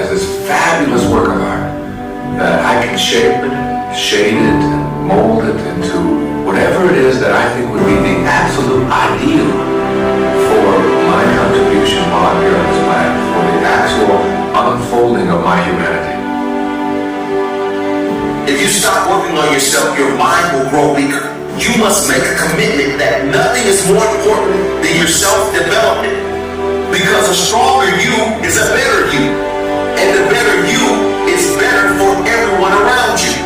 as this fabulous work of art that I can shape it, shade it, and mold it into whatever it is that I think would be the absolute ideal for my contribution while I'm here on this planet, for the actual unfolding of my humanity. If you stop working on yourself, your mind will grow weaker. You must make a commitment that nothing is more important than your self-development. Because a stronger you is a better you. And the better you is better for everyone around you.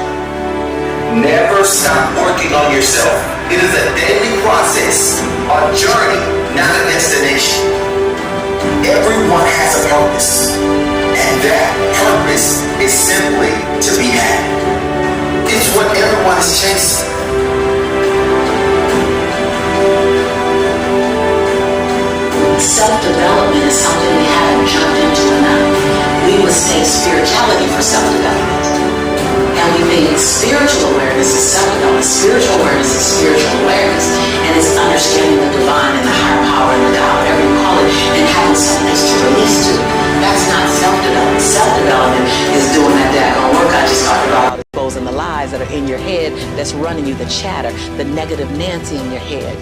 Never stop working on yourself. It is a daily process, a journey, not a destination. Everyone has a purpose. And that purpose is simply to be happy. It's what everyone is chasing. Self-development is something we haven't jumped into enough. We mistake spirituality for self-development. And we think spiritual awareness is self-development. Spiritual awareness is spiritual awareness. And it's understanding the divine and the higher power and the Tao, whatever you call it, and having something to release to. That's not self-development. Self-development is doing that daggone work I just talked about. And the lies that are in your head that's running you, the chatter, the negative Nancy in your head,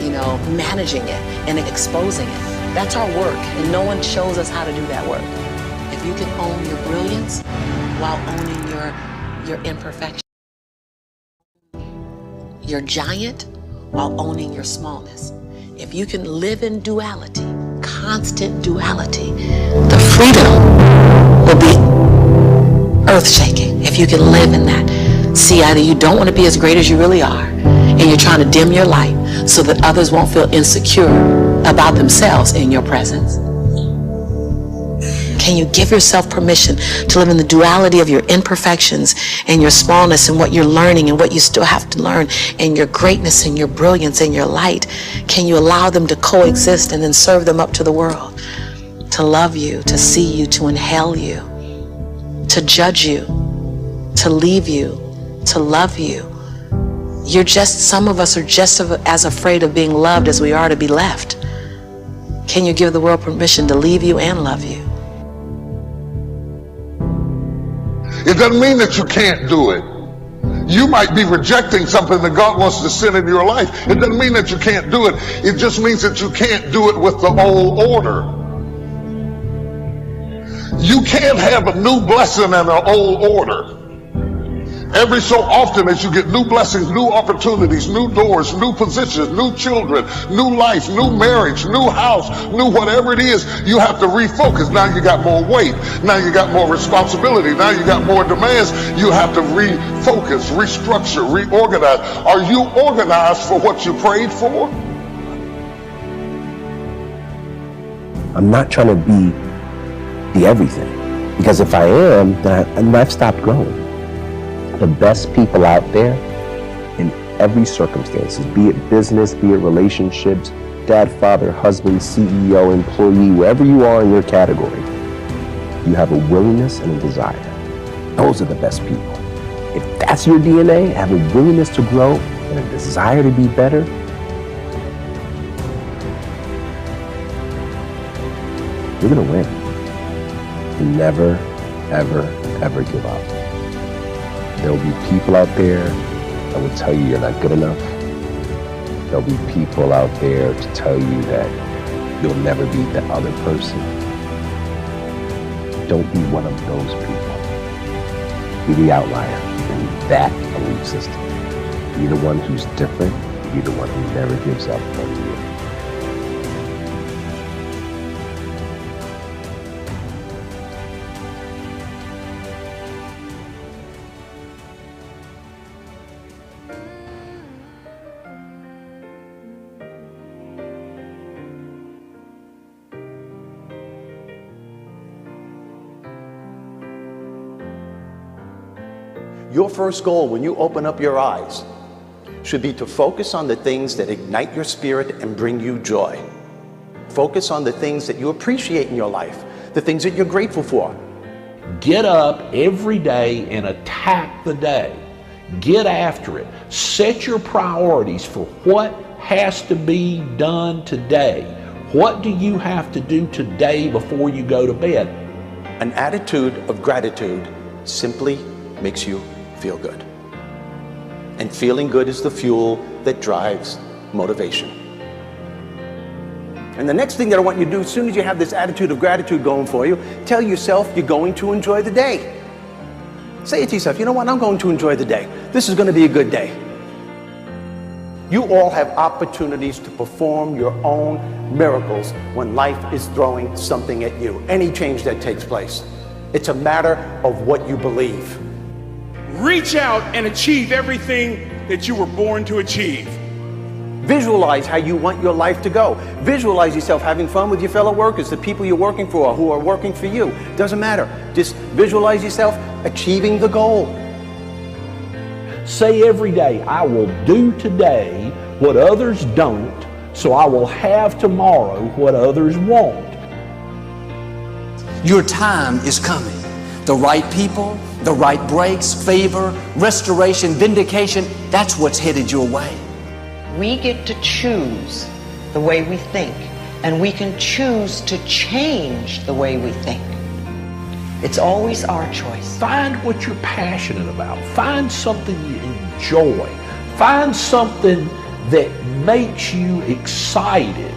managing it and exposing it. That's our work, and no one shows us how to do that work. If you can own your brilliance while owning your imperfection, your giant while owning your smallness. If you can live in duality, constant duality, the freedom will be earth-shaking if you can live in that. See, either you don't want to be as great as you really are, and you're trying to dim your light so that others won't feel insecure about themselves in your presence. Can you give yourself permission to live in the duality of your imperfections and your smallness and what you're learning and what you still have to learn and your greatness and your brilliance and your light? Can you allow them to coexist and then serve them up to the world? To love you, to see you, to inhale you, to judge you, to leave you, to love you. Some of us are just as afraid of being loved as we are to be left. Can you give the world permission to leave you and love you? It doesn't mean that you can't do it. You might be rejecting something that God wants to send in your life. It doesn't mean that you can't do it. It just means that you can't do it with the old order. You can't have a new blessing and an old order. Every so often as you get new blessings, new opportunities, new doors, new positions, new children, new life, new marriage, new house, new whatever it is, you have to refocus. Now you got more weight. Now you got more responsibility. Now you got more demands. You have to refocus, restructure, reorganize. Are you organized for what you prayed for? I'm not trying to be everything. Because if I am, then I've stopped growing. The best people out there in every circumstances, be it business, be it relationships, dad, father, husband, CEO, employee, wherever you are in your category, you have a willingness and a desire. Those are the best people. If that's your DNA, have a willingness to grow and a desire to be better, you're gonna win. Never, ever, ever give up. There will be people out there that will tell you you're not good enough. There'll be people out there to tell you that you'll never be the other person. Don't be one of those people. Be the outlier in that belief system. Be the one who's different. Be the one who never gives up on you. Your first goal when you open up your eyes should be to focus on the things that ignite your spirit and bring you joy. Focus on the things that you appreciate in your life, the things that you're grateful for. Get up every day and attack the day. Get after it. Set your priorities for what has to be done today. What do you have to do today before you go to bed? An attitude of gratitude simply makes you feel good. And feeling good is the fuel that drives motivation. And the next thing that I want you to do, as soon as you have this attitude of gratitude going for you, tell yourself you're going to enjoy the day. Say it to yourself, you know what, I'm going to enjoy the day. This is going to be a good day. You all have opportunities to perform your own miracles when life is throwing something at you. Any change that takes place. It's a matter of what you believe. Reach out and achieve everything that you were born to achieve. Visualize how you want your life to go. Visualize yourself having fun with your fellow workers, the people you're working for, who are working for you. Doesn't matter. Just visualize yourself achieving the goal. Say every day, I will do today what others don't, so I will have tomorrow what others won't. Your time is coming. The right people, the right breaks, favor, restoration, vindication, that's what's headed your way. We get to choose the way we think, and we can choose to change the way we think. It's always our choice. Find what you're passionate about. Find something you enjoy. Find something that makes you excited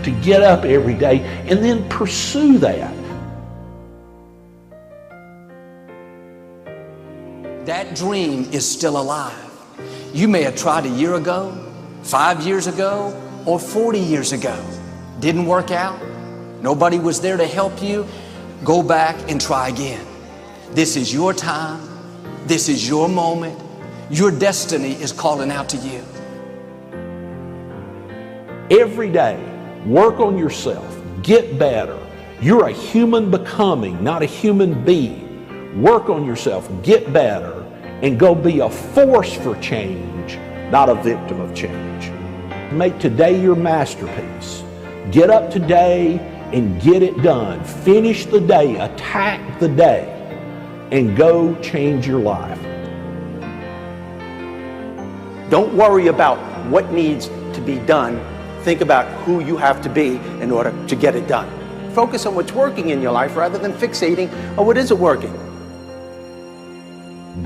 to get up every day, and then pursue that. That dream is still alive. You may have tried a year ago, 5 years ago, or 40 years ago. Didn't work out. Nobody was there to help you. Go back and try again. This is your time. This is your moment. Your destiny is calling out to you. Every day, work on yourself. Get better. You're a human becoming, not a human being. Work on yourself, get better, and go be a force for change, not a victim of change. Make today your masterpiece. Get up today and get it done. Finish the day, attack the day, and go change your life. Don't worry about what needs to be done. Think about who you have to be in order to get it done. Focus on what's working in your life rather than fixating on what isn't working.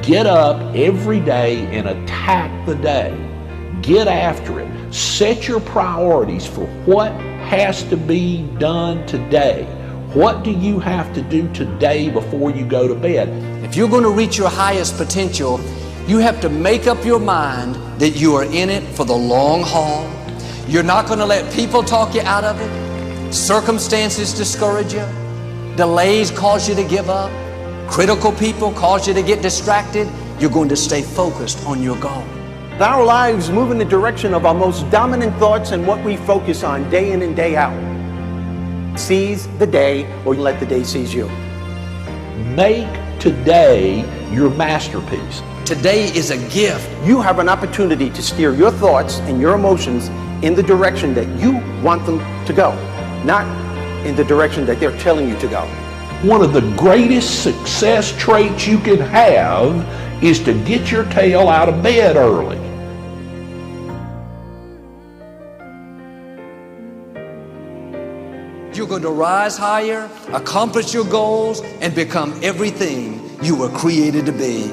Get up every day and attack the day. Get after it. Set your priorities for what has to be done today. What do you have to do today before you go to bed? If you're going to reach your highest potential, you have to make up your mind that you are in it for the long haul. You're not going to let people talk you out of it. Circumstances discourage you. Delays cause you to give up. Critical people cause you to get distracted. You're going to stay focused on your goal. Our lives move in the direction of our most dominant thoughts and what we focus on day in and day out. Seize the day, or let the day seize you. Make today your masterpiece. Today is a gift. You have an opportunity to steer your thoughts and your emotions in the direction that you want them to go, not in the direction that they're telling you to go. One of the greatest success traits you can have is to get your tail out of bed early. You're going to rise higher, accomplish your goals, and become everything you were created to be.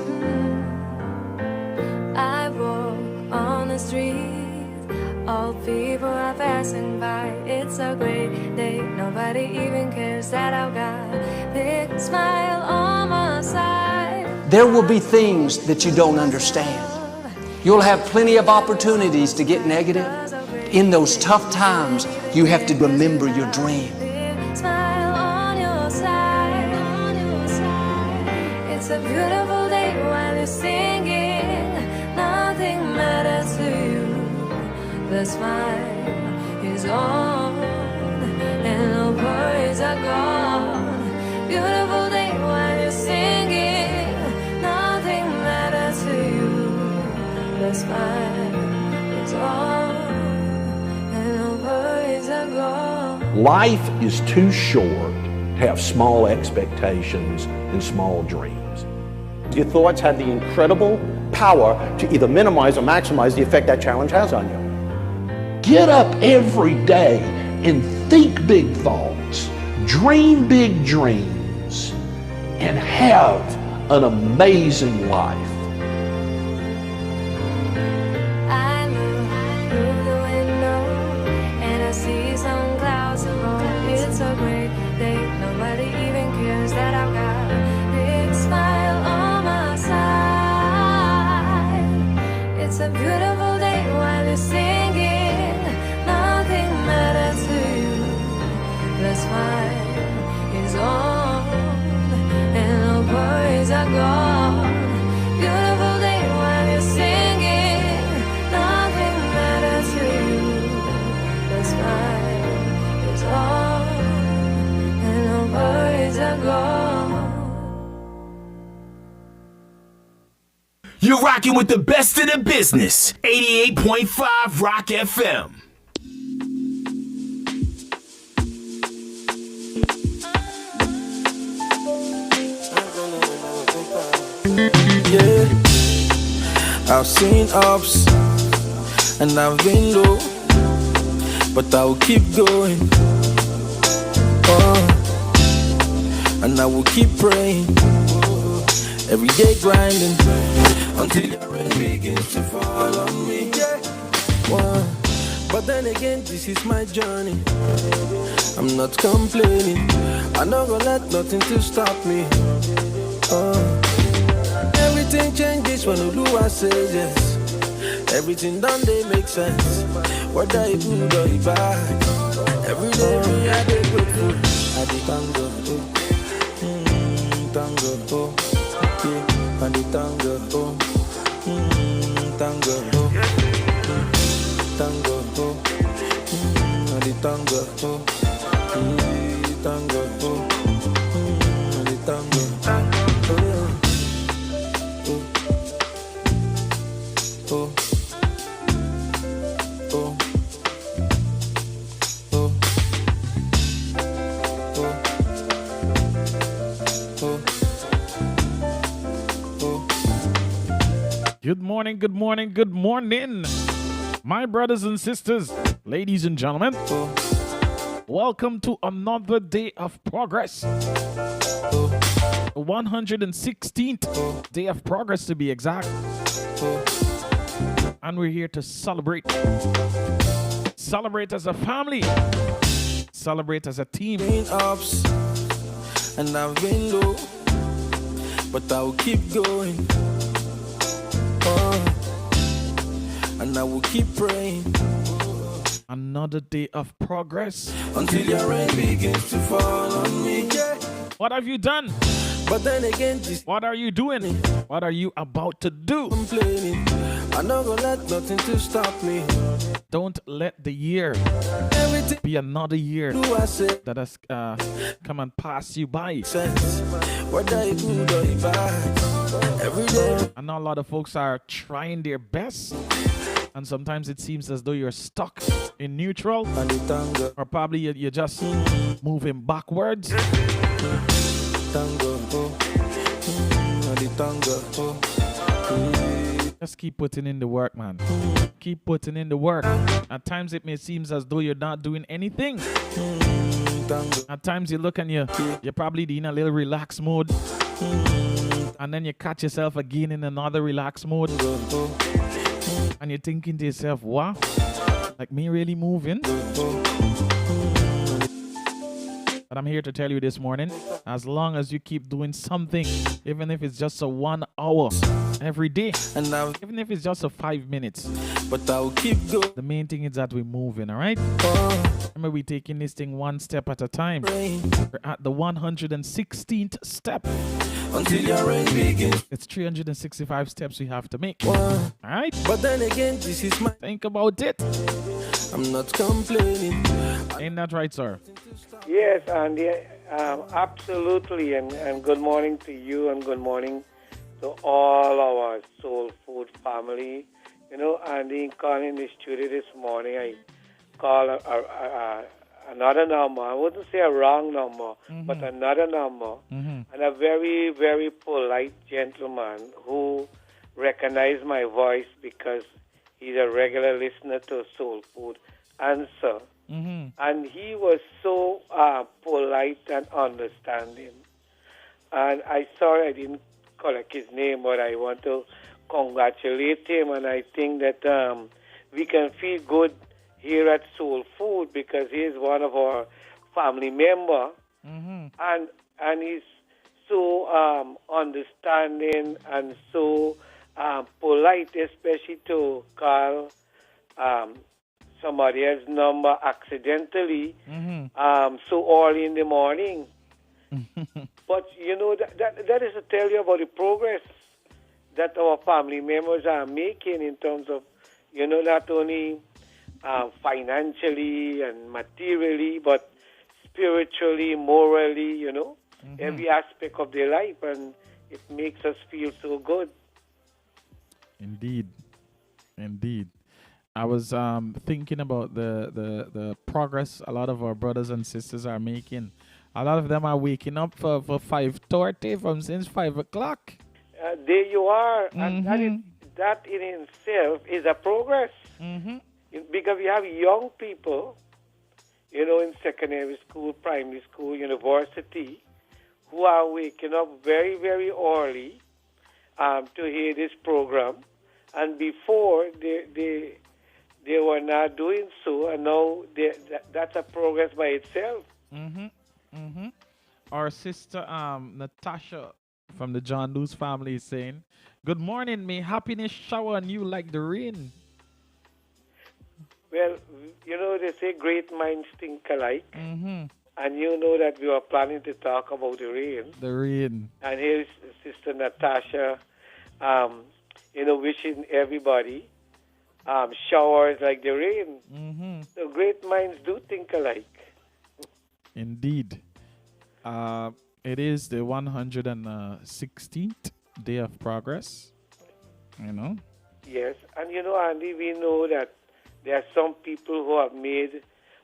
I walk on the street, all people are passing by. It's a great day, nobody even cares that I've got a big smile on my side. There will be things that you don't understand. You'll have plenty of opportunities to get negative. In those tough times, you have to remember your dream. Smile on your side, on your side. It's a beautiful day while you're singing. Nothing matters to you. The smile is on and no worries are gone. Beautiful day while you're singing. Nothing matters to you. The smile is on and no worries are gone. Life is too short to have small expectations and small dreams. Your thoughts have the incredible power to either minimize or maximize the effect that challenge has on you. Get up every day and think big thoughts. Dream big dreams. and have an amazing life. I look through the window and I see some clouds above. It's a great day. Nobody even cares that I've got a big smile on my side. It's a beautiful day while you're singing. Nothing matters to you. The smile is on and the worries are gone. Beautiful day while you're singing. Nothing matters to you. The smile is on and the worries are gone. You're rocking with the best in the business. 88.5 Rock FM. Yeah, I've seen ups and I've been low, but I will keep going. Oh, and I will keep praying, every day grinding until the rain begins to fall on me. Yeah, but then again, this is my journey. I'm not complaining. I'm not gonna let nothing to stop me. Everything changes when Oluwa says yes. Everything done they make sense. Whether you good or you bad, every day me I dey grateful. I dey thank God, thank God, yeah. I dey thank God, thank God, thank God, I dey thank God, thank God, I dey thank God. Good morning, good morning, good morning, my brothers and sisters, ladies and gentlemen. Welcome to another day of progress. 116th day of progress to be exact. And we're here to celebrate. Celebrate as a family. Celebrate as a team. Been ups and I've been low, but I will keep going. And I will keep praying. Another day of progress until your rain begins to fall on me. Yeah. What have you done? But then again, what are you doing? What are you about to do? Complaining. I'm not gonna let nothing to stop me. Don't let the year be another year that has come and pass you by. Whether you good or you bad, every day. I know a lot of folks are trying their best, and sometimes it seems as though you're stuck in neutral, or probably you're just moving backwards. Just keep putting in the work, man. Keep putting in the work. At times it may seem as though you're not doing anything. At times you look and you're probably in a little relaxed mode, and then you catch yourself again in another relaxed mode, and you're thinking to yourself, wow, like me really moving? But I'm here to tell you this morning, as long as you keep doing something, even if it's just a 1 hour every day, and now even if it's just a 5 minutes, but I'll keep going. The main thing is that we're moving, all right? Remember, we're taking this thing one step at a time. We're at the 116th step. Until your rain begins. It's 365 steps we have to make. All right? But then again, this is my... Think about it. I'm not complaining. Ain't that right, sir? Yes, Andy, absolutely. And good morning to you, and good morning to all our Soul Food family. You know, Andy, calling in the studio this morning, I called another number. I wouldn't say a wrong number, but another number. And a very, very polite gentleman who recognized my voice because he's a regular listener to Soul Food answer. And he was so polite and understanding. And I sorry I didn't collect his name, but I want to congratulate him, and I think that we can feel good here at Soul Food because he is one of our family member, and he's so understanding and so polite, especially to call somebody else's number accidentally so early in the morning. But you know that is to tell you about the progress that our family members are making in terms of, you know, not only financially and materially, but spiritually, morally, you know, every aspect of their life, and it makes us feel so good. Indeed. I was thinking about the progress a lot of our brothers and sisters are making. A lot of them are waking up for 5:30 from since 5 o'clock. There you are, and that in itself is a progress. Because we have young people, you know, in secondary school, primary school, university, who are waking up very, very early to hear this program, and before they were not doing so, and now that's a progress by itself. Our sister Natasha from the John Lewis family is saying, "Good morning, may happiness shower on you like the rain." Well, you know, they say great minds think alike. And you know that we were planning to talk about the rain. The rain. And here's Sister Natasha, you know, wishing everybody showers like the rain. So great minds do think alike. Indeed. It is the 116th day of progress. You know? Yes. And you know, Andy, we know that there are some people who have made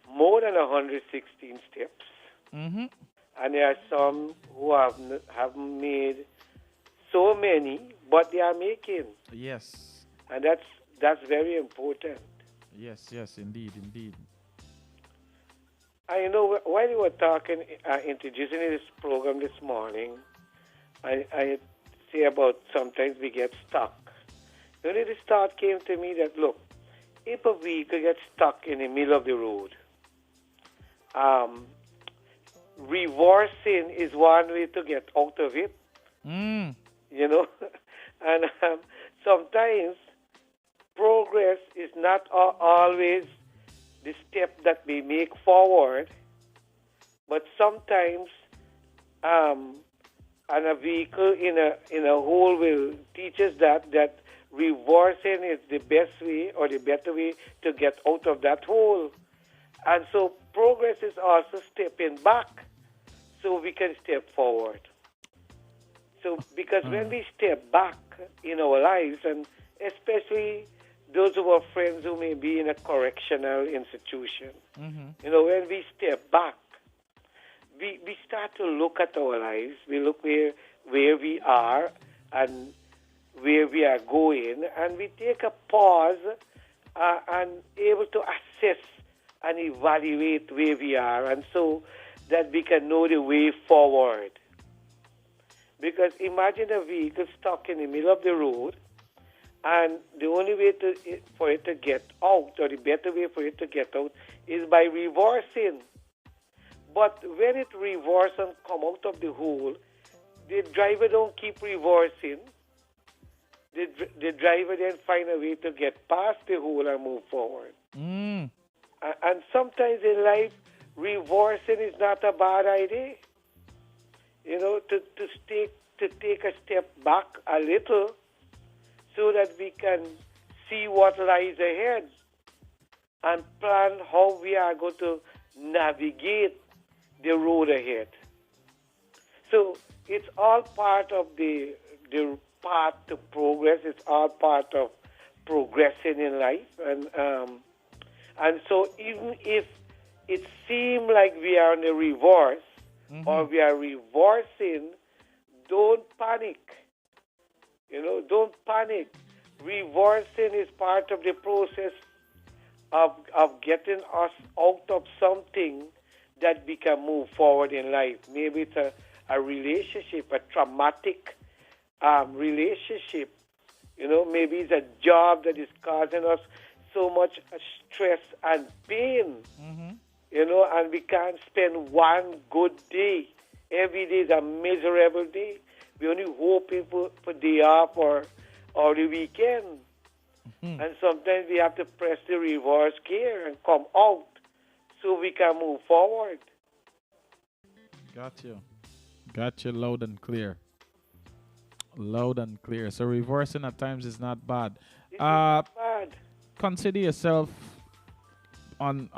more than 116 steps. And there are some who haven't made so many, but they are making. Yes. And that's very important. Yes, indeed. And you know, while you were talking, introducing this program this morning, I say about sometimes we get stuck. You know, this thought came to me that, look, if a vehicle gets stuck in the middle of the road, reversing is one way to get out of it. You know, and sometimes progress is not always the step that we make forward, but sometimes and a vehicle in a hole will teach us that reversing is the best way or the better way to get out of that hole. And so progress is also stepping back so we can step forward. So because when we step back in our lives, and especially those of our friends who may be in a correctional institution, you know, when we step back, we start to look at our lives. We look where we are and where we are going, and we take a pause and able to assess and evaluate where we are, and so that we can know the way forward. Because imagine a vehicle stuck in the middle of the road, and the only way for it to get out, or the better way for it to get out, is by reversing. But when it reverses and come out of the hole, the driver don't keep reversing. The driver then find a way to get past the hole and move forward. And sometimes in life, reversing is not a bad idea. You know, to take a step back a little so that we can see what lies ahead and plan how we are going to navigate the road ahead. So it's all part of the path to progress. It's all part of progressing in life. And so even if it seems like we are in the reverse or we are reversing, don't panic. You know, don't panic. Reversing is part of the process of getting us out of something that we can move forward in life. Maybe it's a a relationship, a traumatic relationship. Maybe it's a job that is causing us so much stress and pain. And we can't spend one good day. Every day is a miserable day. We only hoping for day off or the weekend. And sometimes we have to press the reverse gear and come out so we can move forward. Got you loud and clear. Loud and clear. So reversing at times is not bad. It's not bad. Consider yourself on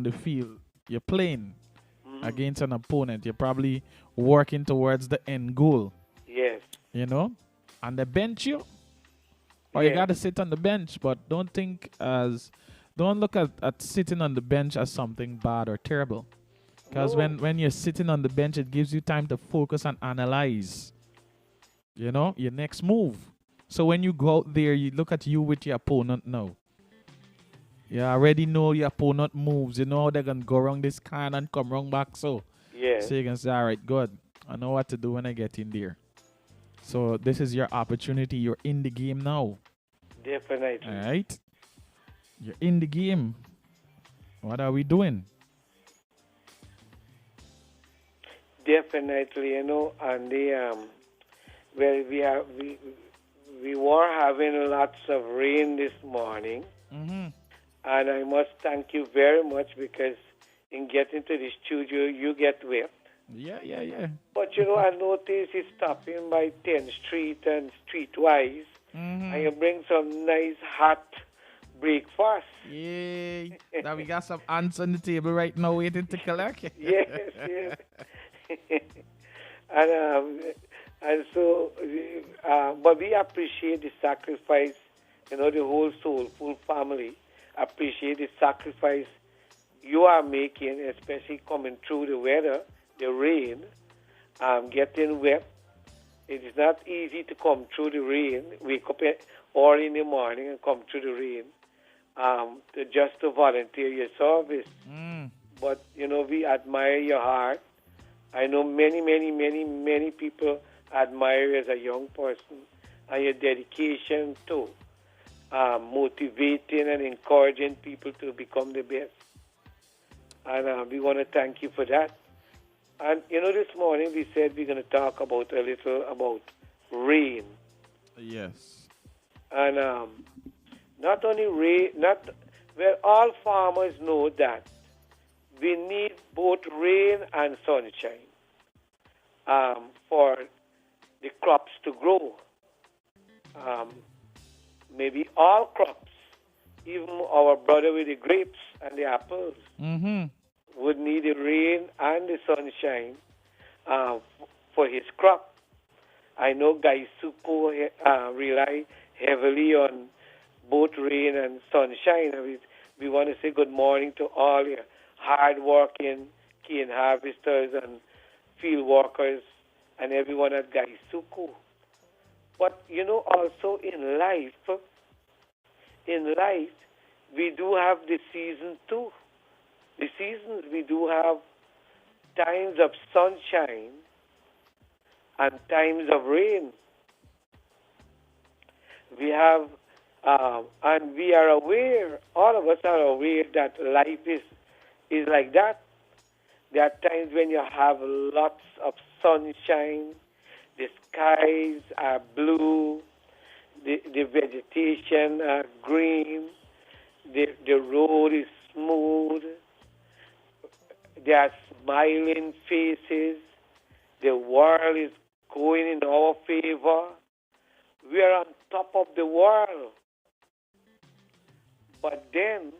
the field. You're playing against an opponent. You're probably working towards the end goal. Yes. And they bench you. Or you got to sit on the bench, but don't look at sitting on the bench as something bad or terrible. Because when you're sitting on the bench, it gives you time to focus and analyze, your next move. So when you go out there, you look at you with your opponent now. You already know your opponent moves. You know how they're going to go around this can and come around back. So you can say, all right, good. I know what to do when I get in there. So this is your opportunity. You're in the game now. Definitely. All right. You're in the game. What are we doing? Definitely, and we were having lots of rain this morning. And I must thank you very much because in getting to the studio, you get wet. Yeah. But, I noticed you stopping by 10th Street and Streetwise, and you bring some nice hot breakfast. Yay. Now we got some ants on the table right now waiting to collect. Yes. And so, but we appreciate the sacrifice, the whole Soulful family appreciate the sacrifice you are making, especially coming through the weather, the rain, getting wet. It is not easy to come through the rain, wake up early in the morning and come through the rain, just to volunteer your service. But, we admire your heart. I know many people admire you as a young person and your dedication to motivating and encouraging people to become the best. And we want to thank you for that. And, this morning we said we're going to talk about a little about rain. Yes. And not only rain, all farmers know that we need both rain and sunshine for the crops to grow. Maybe all crops, even our brother with the grapes and the apples, would need the rain and the sunshine for his crop. I know Gaisuko rely heavily on both rain and sunshine. We want to say good morning to all your hard-working cane harvesters and field workers and everyone at Gaisuko. But, also in life, we do have the season too. The seasons, we do have times of sunshine and times of rain. We have, and we are aware, all of us are aware that life is like that. There are times when you have lots of sunshine, the skies are blue, the vegetation are green, the road is smooth, there are smiling faces, the world is going in our favor. We are on top of the world. But then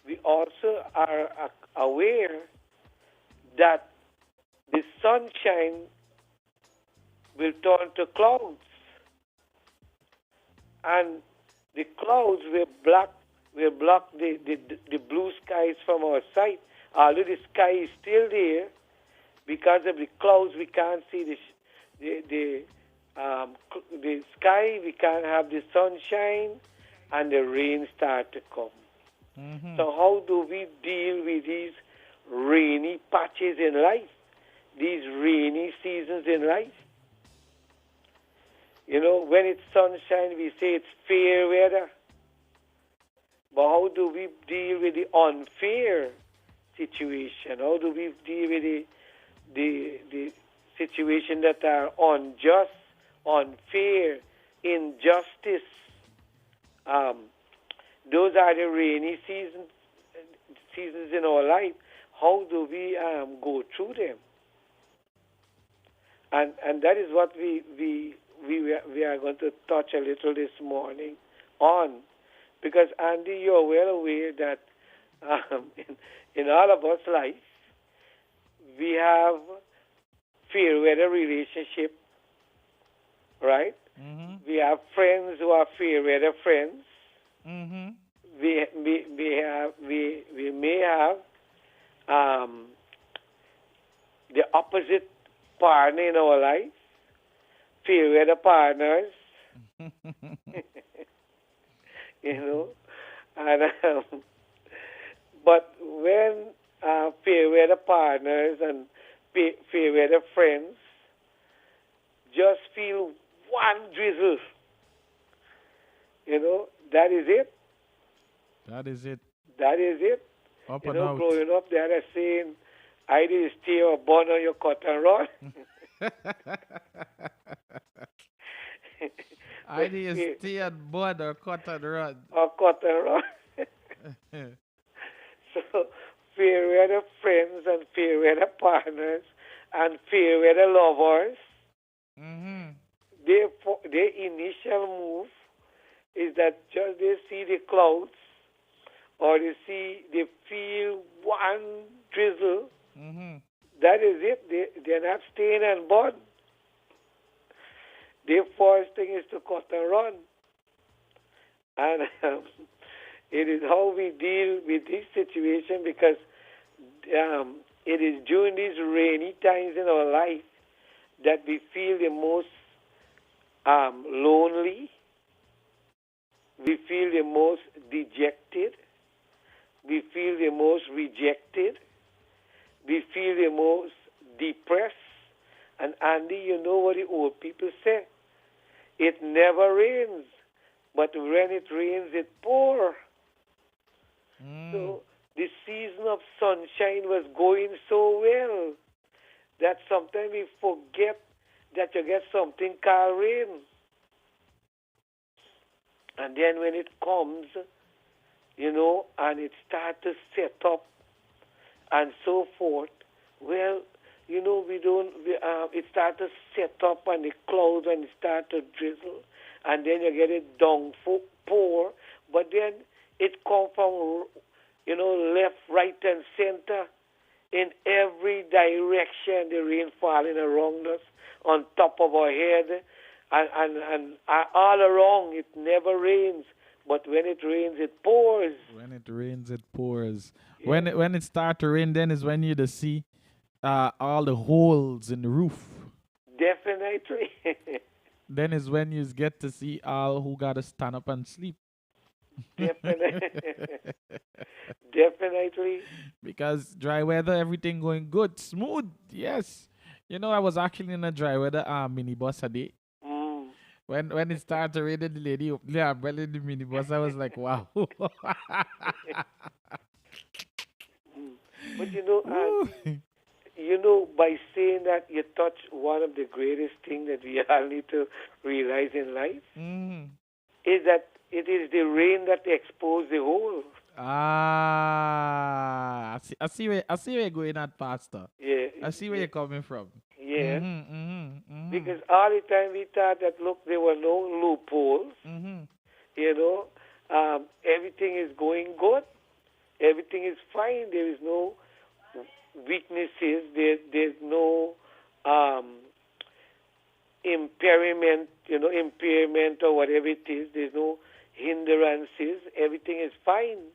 we also are aware that the sunshine will turn to clouds. And the clouds will block the blue skies from our sight. Although the sky is still there, because of the clouds we can't see the sky, we can't have the sunshine, and the rain start to come. So how do we deal with these rainy patches in life? these rainy seasons in life. You know, when it's sunshine, we say it's fair weather. But how do we deal with the unfair situation? How do we deal with the situation that are unjust, unfair, injustice? Those are the rainy seasons in our life. How do we go through them? And that is what we are going to touch a little this morning on. Because, Andy, you're well aware that in all of us life, we have fair weather relationship, right? Mm-hmm. We have friends who are fair weather friends. Mm-hmm. We may have the opposite partner in our life, fair weather partners. You know, and but when fair weather partners and fair weather friends just feel one drizzle, you know, that is it. That is it. That is it. Up you and know, out. growing up, they had a saying, either stay or burn on your cotton rod. Idea stay and board or cut and run. Or cotton rod. So, fair weather friends and fair weather partners and fair weather lovers, Mm-hmm. their initial move is that just they see the clouds or they feel one drizzle. Mm-hmm. That is it. They're not staying and born. Their first thing is to cut and run. And it is how we deal with this situation, because it is during these rainy times in our life that we feel the most lonely, we feel the most dejected, we feel the most rejected, we feel the most depressed. And Andy, you know what the old people say? It never rains, but when it rains, it pours. So the season of sunshine was going so well that sometimes we forget that you get something called rain. And then when it comes, you know, and it starts to set up and so forth, well, you know, it starts to set up and the clouds and it starts to drizzle, and then you get it down pour, but then it comes from, you know, left, right, and center. In every direction, the rain falling around us, on top of our head, and all around. It never rains, but when it rains, it pours. When it rains, it pours. Yeah. When it starts to rain, then is when you see all the holes in the roof. Definitely. Then is when you get to see all who got to stand up and sleep. Definitely. Definitely. Because dry weather, everything going good, smooth. Yes. You know, I was actually in a dry weather minibus a day. When it started to rain, the lady opened the umbrella in the minibus. I was like, wow. But you know, by saying that, you touch one of the greatest things that we all need to realize in life, is that it is the rain that exposes the hole. I see where you're going at, Pastor. Yeah. I see where you're coming from. Yeah. Because all the time we thought that, look, there were no loopholes. You know, everything is going good. Everything is fine. There is no weaknesses. There's no impairment or whatever it is. There's no hindrances. Everything is fine.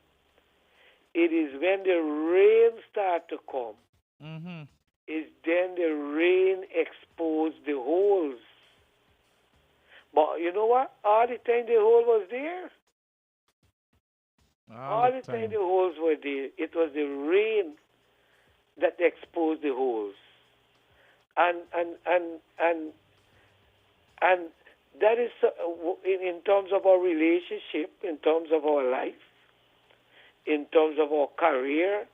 It is when the rain starts to come, is then the rain exposes the holes. But you know what? All the time the hole was there. All the time the holes were there. It was the rain that exposed the holes. And that is in terms of our relationship, in terms of our life, in terms of our career,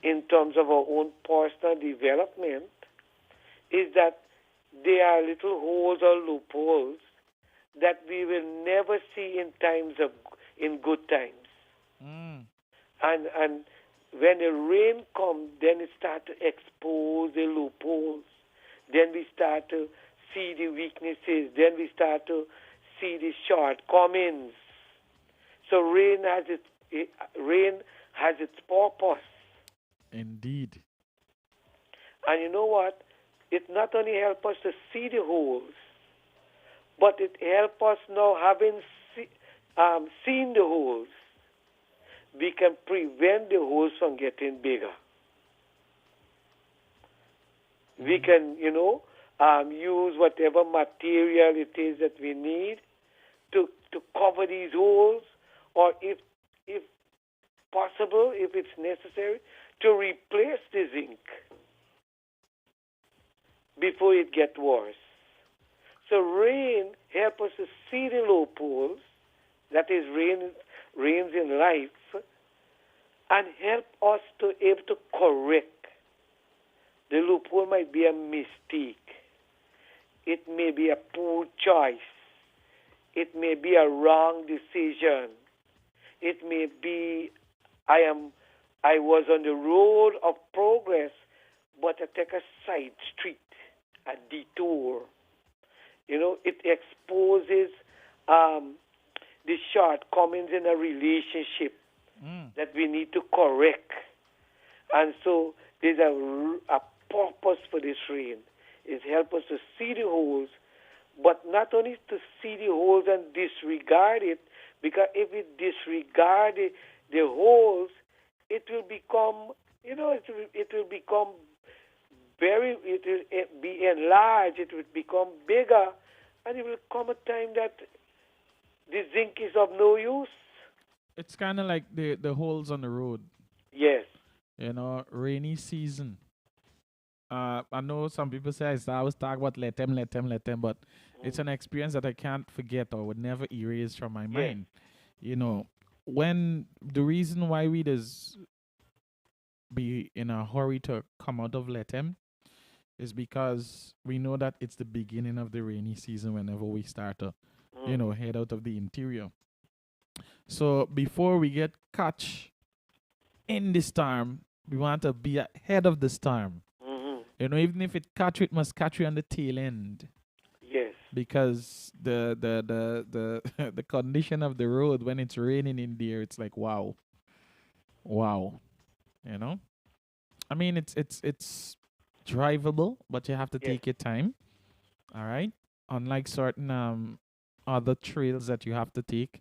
in terms of our own personal development, is that there are little holes or loopholes that we will never see in good times. And when the rain comes, then it starts to expose the loopholes. Then we start to see the weaknesses. Then we start to see the shortcomings. So rain has its purpose. Indeed. And you know what? It not only helps us to see the holes, but it helps us now, having seen the holes, we can prevent the holes from getting bigger. We can, use whatever material it is that we need to cover these holes, or if possible, if it's necessary, to replace the zinc before it gets worse. So rain helps us to see the loopholes, that is rains in life, and help us to able to correct. The loophole might be a mistake. It may be a poor choice. It may be a wrong decision. It may be I was on the road of progress, but I take a side street, a detour. It exposes the shortcomings in a relationship that we need to correct. And so there's a purpose for this rain. It helps us to see the holes, but not only to see the holes and disregard it, because if we disregard the holes, it will become, it will become it will be enlarged, it will become bigger, and it will come a time that the zinc is of no use. It's kind of like the holes on the road. Yes. Rainy season. I know some people say I always talk about let them, but it's an experience that I can't forget or would never erase from my mind. When the reason why we just be in a hurry to come out of let them is because we know that it's the beginning of the rainy season whenever we start to, head out of the interior. So before we get catch in the storm, we want to be ahead of the storm. Even if it catch you, it must catch you on the tail end. Yes. Because the the condition of the road when it's raining in there, it's like wow. I mean, it's drivable, but you have to take your time. All right. Unlike certain other trails that you have to take.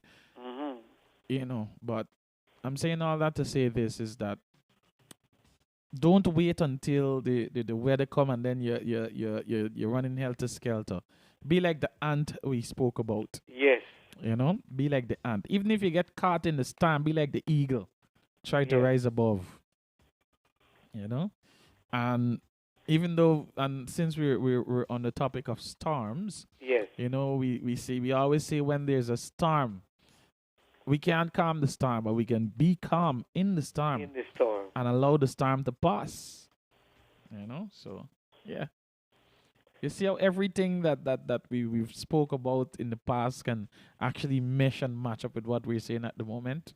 But I'm saying all that to say this is that don't wait until the weather come and then you're running helter skelter. Be like the ant we spoke about. Yes. Be like the ant. Even if you get caught in the storm, be like the eagle. Try to rise above. And even though, and since we're on the topic of storms, yes, we always say when there's a storm, we can't calm the storm, but we can be calm in the storm. And allow the storm to pass. So yeah. You see how everything that we've spoke about in the past can actually mesh and match up with what we're saying at the moment?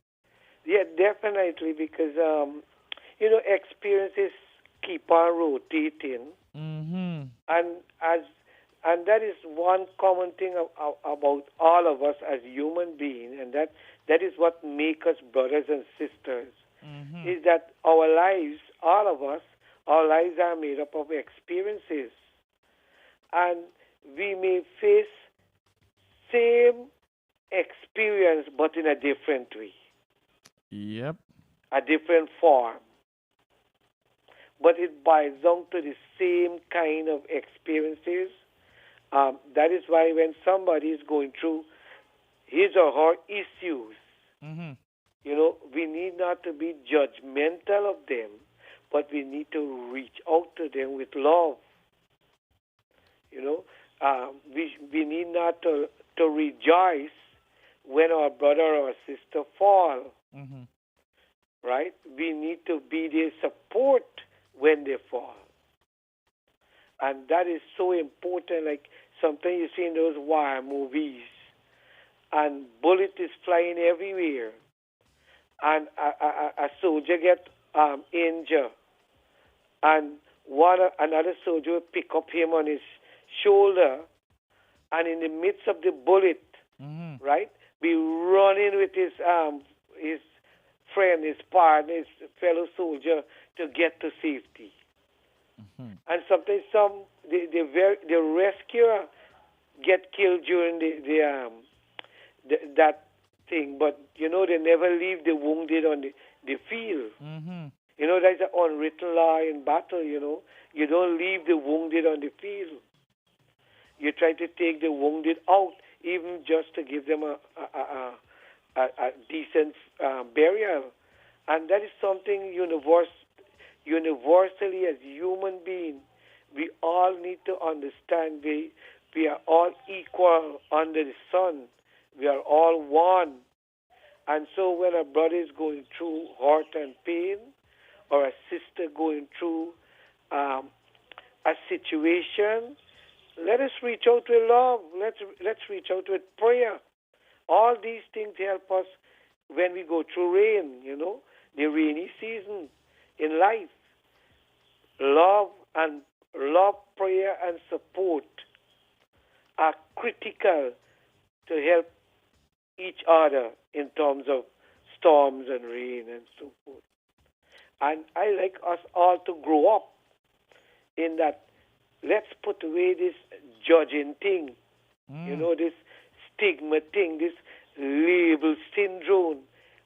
Yeah, definitely, because experiences keep on rotating. And that is one common thing about all of us as human beings, and that is what makes us brothers and sisters, is that our lives, all of us, our lives are made up of experiences. And we may face same experience, but in a different way. Yep. A different form. But it boils down to the same kind of experiences. That is why when somebody is going through his or her issues, we need not to be judgmental of them, but we need to reach out to them with love You know, we need not to rejoice when our brother or sister fall. Mm-hmm. Right? We need to be their support when they fall. And that is so important. Like sometimes you see in those war movies, and bullet is flying everywhere, and a soldier get injured, and another soldier will pick up him on his shoulder, and in the midst of the bullet, right, be running with his friend, his partner, his fellow soldier to get to safety. And sometimes the rescuer get killed during that thing, but you know they never leave the wounded on the field. You know, there's an unwritten law in battle. You know, you don't leave the wounded on the field. You try to take the wounded out, even just to give them a decent burial. And that is something universally as human beings, we all need to understand we are all equal under the sun. We are all one. And so when a brother is going through hurt and pain, or a sister going through a situation, let us reach out with love. Let's reach out with prayer. All these things help us when we go through rain, you know, the rainy season in life. Love, prayer, and support are critical to help each other in terms of storms and rain and so forth. And I like us all to grow up in that. Let's put away this judging thing, you know, this stigma thing, this label syndrome,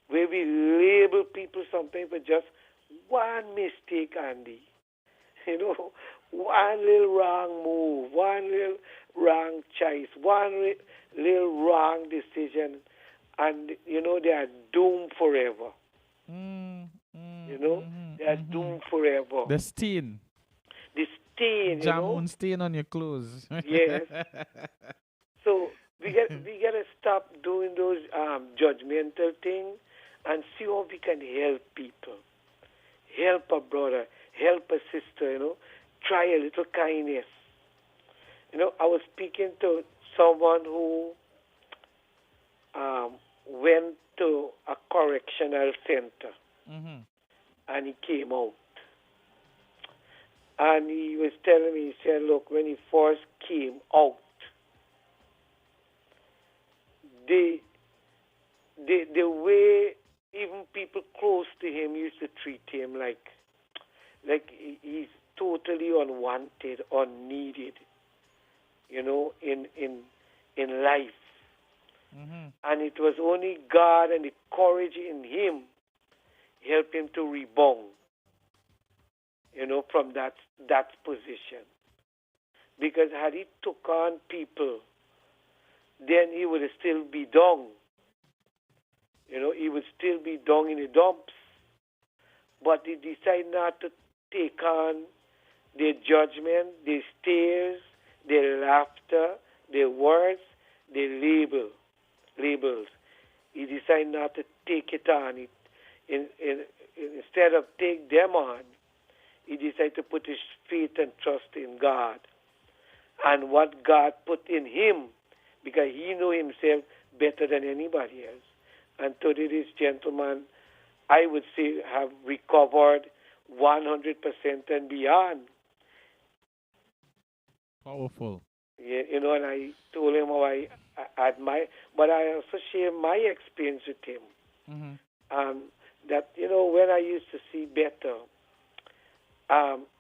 where we label people sometimes for just one mistake, Andy. You know, one little wrong move, one little wrong choice, one little wrong decision, and, you know, they are doomed forever. You know, they are doomed forever. The stain. The stain, you know. Jamun stain on your clothes. Yes. So we gotta stop doing those judgmental things and see how we can help people. Help a brother, help a sister, you know. Try a little kindness. You know, I was speaking to someone who went to a correctional center, and he came out. And he was telling me, he said, look, when he first came out, the way even people close to him used to treat him like he's totally unwanted, unneeded, you know, in life. And it was only God and the courage in him helped him to rebound, you know, from that position. Because had he took on people, then he would still be down. You know, he would still be down in the dumps. But he decided not to take on their judgment, their stares, their laughter, their words, their labels. He decided not to take it on. Instead of take them on, he decided to put his faith and trust in God and what God put in him, because he knew himself better than anybody else. And today this gentleman, I would say, have recovered 100% and beyond. Powerful. Yeah, you know, and I told him how I admire, but I also share my experience with him. That, you know, when I used to see better,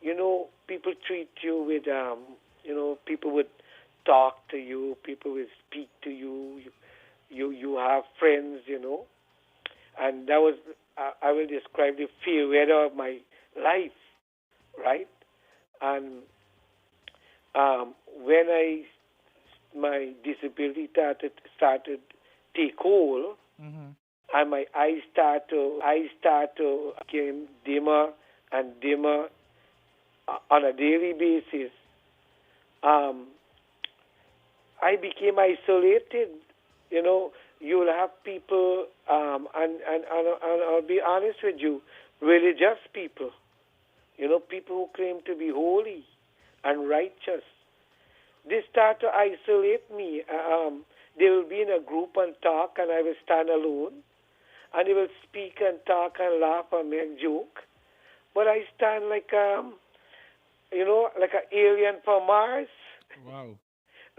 you know, people treat you with, you know, people would talk to you, people would speak to you, you have friends, you know, and that was, I will describe the fair weather of my life, right? And when my disability started take hold, and my eyes start to become dimmer and dimmer on a daily basis. I became isolated. You know, you'll have people, and I'll be honest with you, religious people. You know, people who claim to be holy and righteous. They start to isolate me. They will be in a group and talk, and I will stand alone. And they will speak and talk and laugh and make joke. But I stand like, like an alien from Mars. Wow.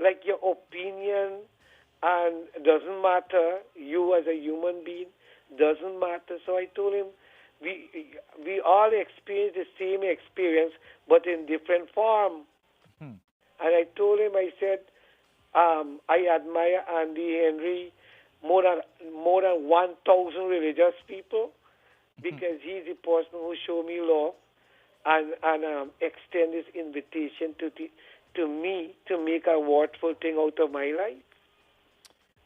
Like your opinion and doesn't matter. You as a human being doesn't matter. So I told him, we all experience the same experience, but in different form. And I told him, I said, I admire Andy Henry more than 1,000 religious people because he's the person who showed me love and extend his invitation to me to make a worthful thing out of my life.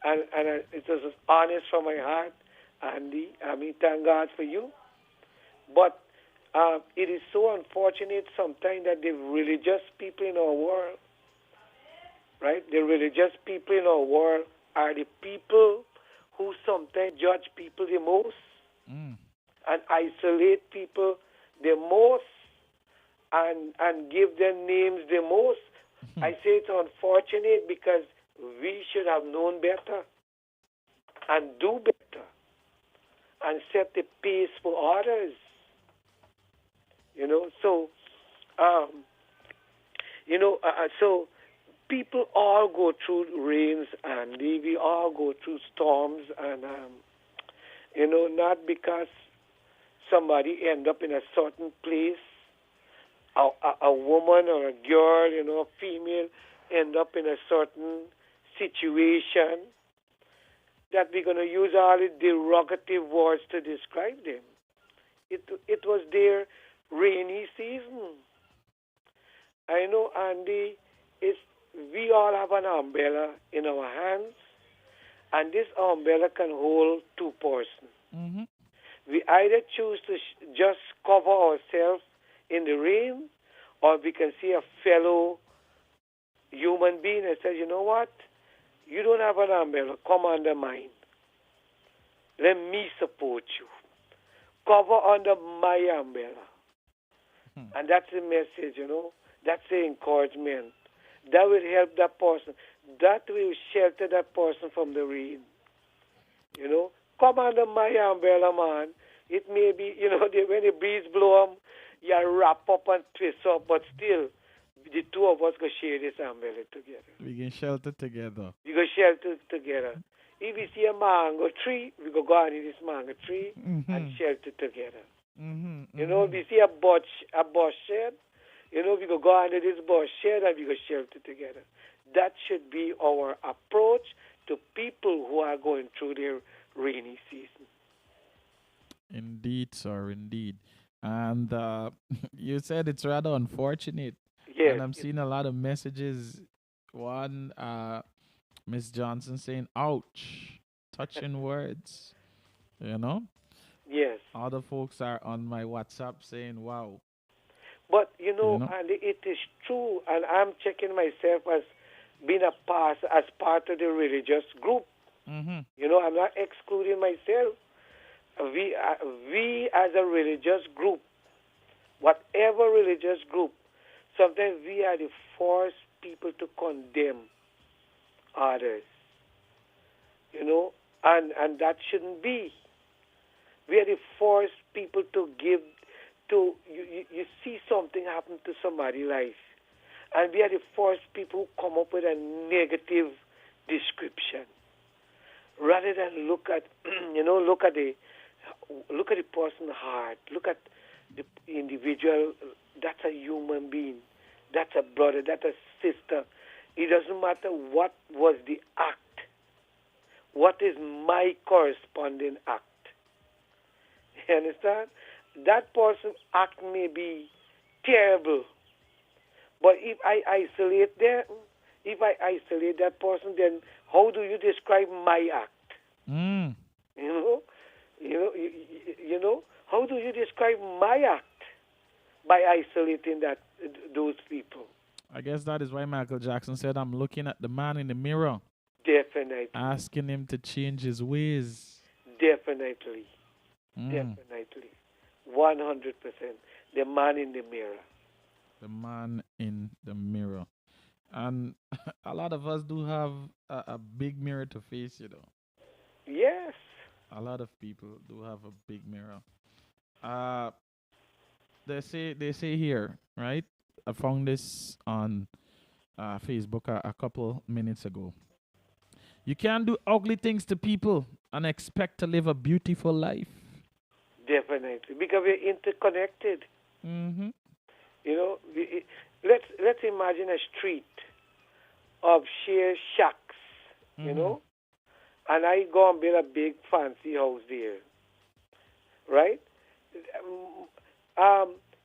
And it was honest from my heart, Andy. I mean, thank God for you. But it is so unfortunate sometimes that the religious people in our world, right? The religious people in our world are the people who sometimes judge people the most and isolate people the most and give them names the most. I say it's unfortunate because we should have known better and do better and set the pace for others. You know, so, so people all go through rains, and we all go through storms, and, not because somebody end up in a certain place, a woman or a girl, a female end up in a certain situation that we're going to use all the derogative words to describe them. It was their rainy season. I know, Andy, we all have an umbrella in our hands, and this umbrella can hold two persons. We either choose to just cover ourselves in the rain, or we can see a fellow human being and say, you know what? You don't have an umbrella. Come under mine. Let me support you. Cover under my umbrella. And that's the message, That's the encouragement. That will help that person. That will shelter that person from the rain. Come under my umbrella, man. It may be, when the breeze blow them, you wrap up and twist up, but still, the two of us go share this umbrella together. We can shelter together. We go shelter together. If we see a mango tree, we go under this mango tree and shelter together. If we see a bush shed, we go under this bush shed and we go shelter together. That should be our approach to people who are going through their rainy season. Indeed, sir, indeed. And you said it's rather unfortunate. Yes. And I'm seeing a lot of messages. One, Miss Johnson saying, ouch, touching words, Yes. Other folks are on my WhatsApp saying, wow. But, and it is true, and I'm checking myself as being as part of the religious group. I'm not excluding myself. We as a religious group, whatever religious group, sometimes we are the first people to condemn others, and that shouldn't be. We are the first people to give, you see something happen to somebody's life, and we are the first people who come up with a negative description, rather than look at the person's heart, look at the individual. That's a human being, that's a brother, that's a sister. It doesn't matter what was the act. What is my corresponding act? You understand? That person's act may be terrible, but if I isolate that person, then how do you describe my act? How do you describe my act by isolating those people? I guess that is why Michael Jackson said, I'm looking at the man in the mirror, Definitely. asking him to change his ways. Definitely. Mm. Definitely. 100%. The man in the mirror. The man in the mirror. And a lot of us do have a big mirror to face, you know. Yes. A lot of people do have a big mirror. Uh, they say here, right? I found this on Facebook a couple minutes ago. You can't do ugly things to people and expect to live a beautiful life. Definitely. Because we're interconnected. Mm-hmm. You know, let's imagine a street of sheer shacks, you know, and I go and build a big fancy house there, right?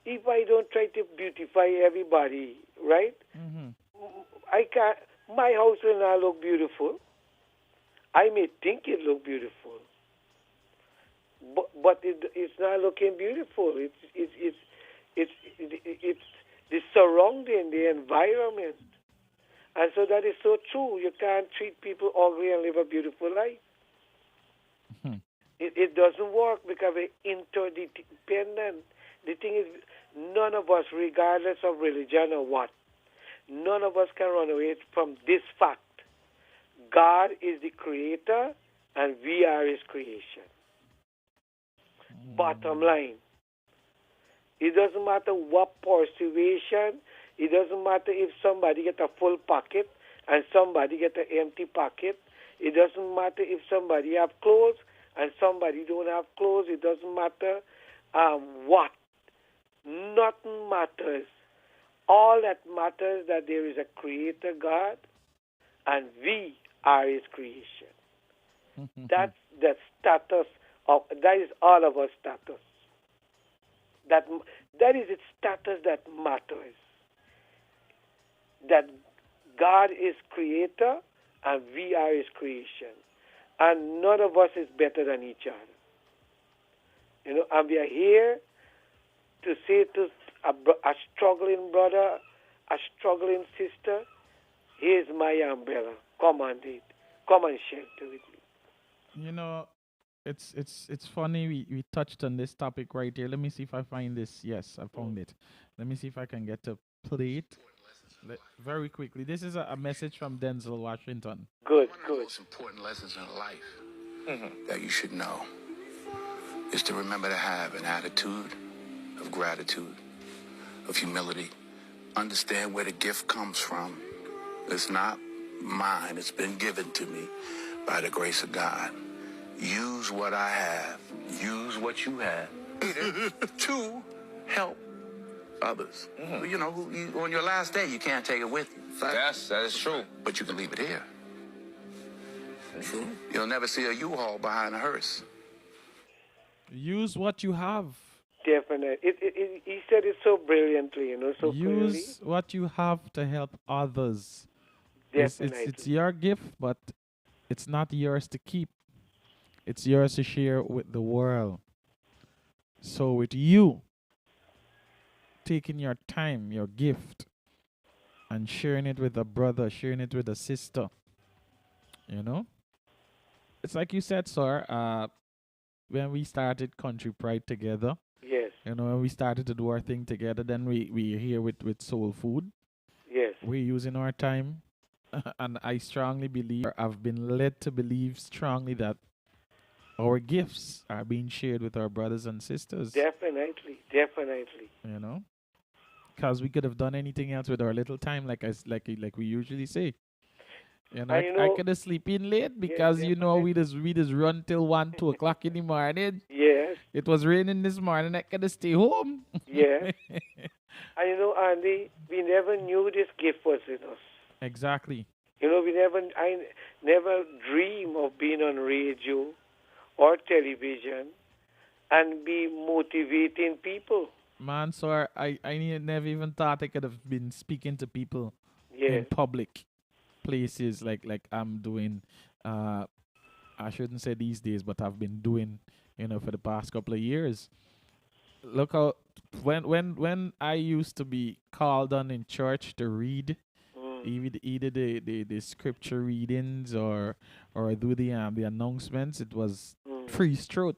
If I don't try to beautify everybody, right? I can't. My house will not look beautiful. I may think it look beautiful, but it's not looking beautiful. It's the surrounding, the environment. And so that is so true. You can't treat people ugly and live a beautiful life. It doesn't work because we're interdependent. The thing is, none of us, regardless of religion or what, none of us can run away from this fact. God is the creator and we are his creation. Bottom line. It doesn't matter what persuasion. It doesn't matter if somebody get a full pocket and somebody get an empty pocket. It doesn't matter if somebody have clothes and somebody don't have clothes. It doesn't matter what. Nothing matters. All that matters is that there is a creator God and we are his creation. That's the status of, that is all of our status. That is its status that matters. That God is creator and we are his creation. And none of us is better than each other. You know, and we are here to say to a struggling brother, a struggling sister, here's my umbrella. Come and do it. Come and shelter with me. You know, it's funny we touched on this topic right here. Let me see if I find this. Yes, I found it. Let me see if I can get to play it very quickly. This is a message from Denzel Washington. Good. One of the most important lessons in life that you should know is to remember to have an attitude of gratitude, of humility. Understand where the gift comes from. It's not mine. It's been given to me by the grace of God. Use what I have. Use what you have to help others. You know, on your last day, you can't take it with you. Yes, that is true. But you can leave it here. True. You'll never see a U-Haul behind a hearse. Use what you have. Definitely. He said it so brilliantly, you know, so clearly. Use what you have to help others. Definitely. It's your gift, but it's not yours to keep. It's yours to share with the world. So with you taking your time, your gift, and sharing it with a brother, sharing it with a sister, you know? It's like you said, sir, when we started Country Pride together, yes. You know, when we started to do our thing together, then we're here with Soul Food. Yes. We're using our time. And I strongly believe, I've been led to believe strongly that our gifts are being shared with our brothers and sisters. Definitely. You know? Because we could have done anything else with our little time, like we usually say. You know, I could have sleep in late because you know we just run till 1, 2 o'clock in the morning. Yes. It was raining this morning. I could have stay home. Yes. And you know, Andy, we never knew this gift was in us. Exactly. You know, I never dream of being on radio or television and be motivating people. Man, sir, I never even thought I could have been speaking to people in public places like I'm doing. I shouldn't say these days, but I've been doing, you know, for the past couple of years. look how when I used to be called on in church to read, either the scripture readings or do the announcements, it was free throat.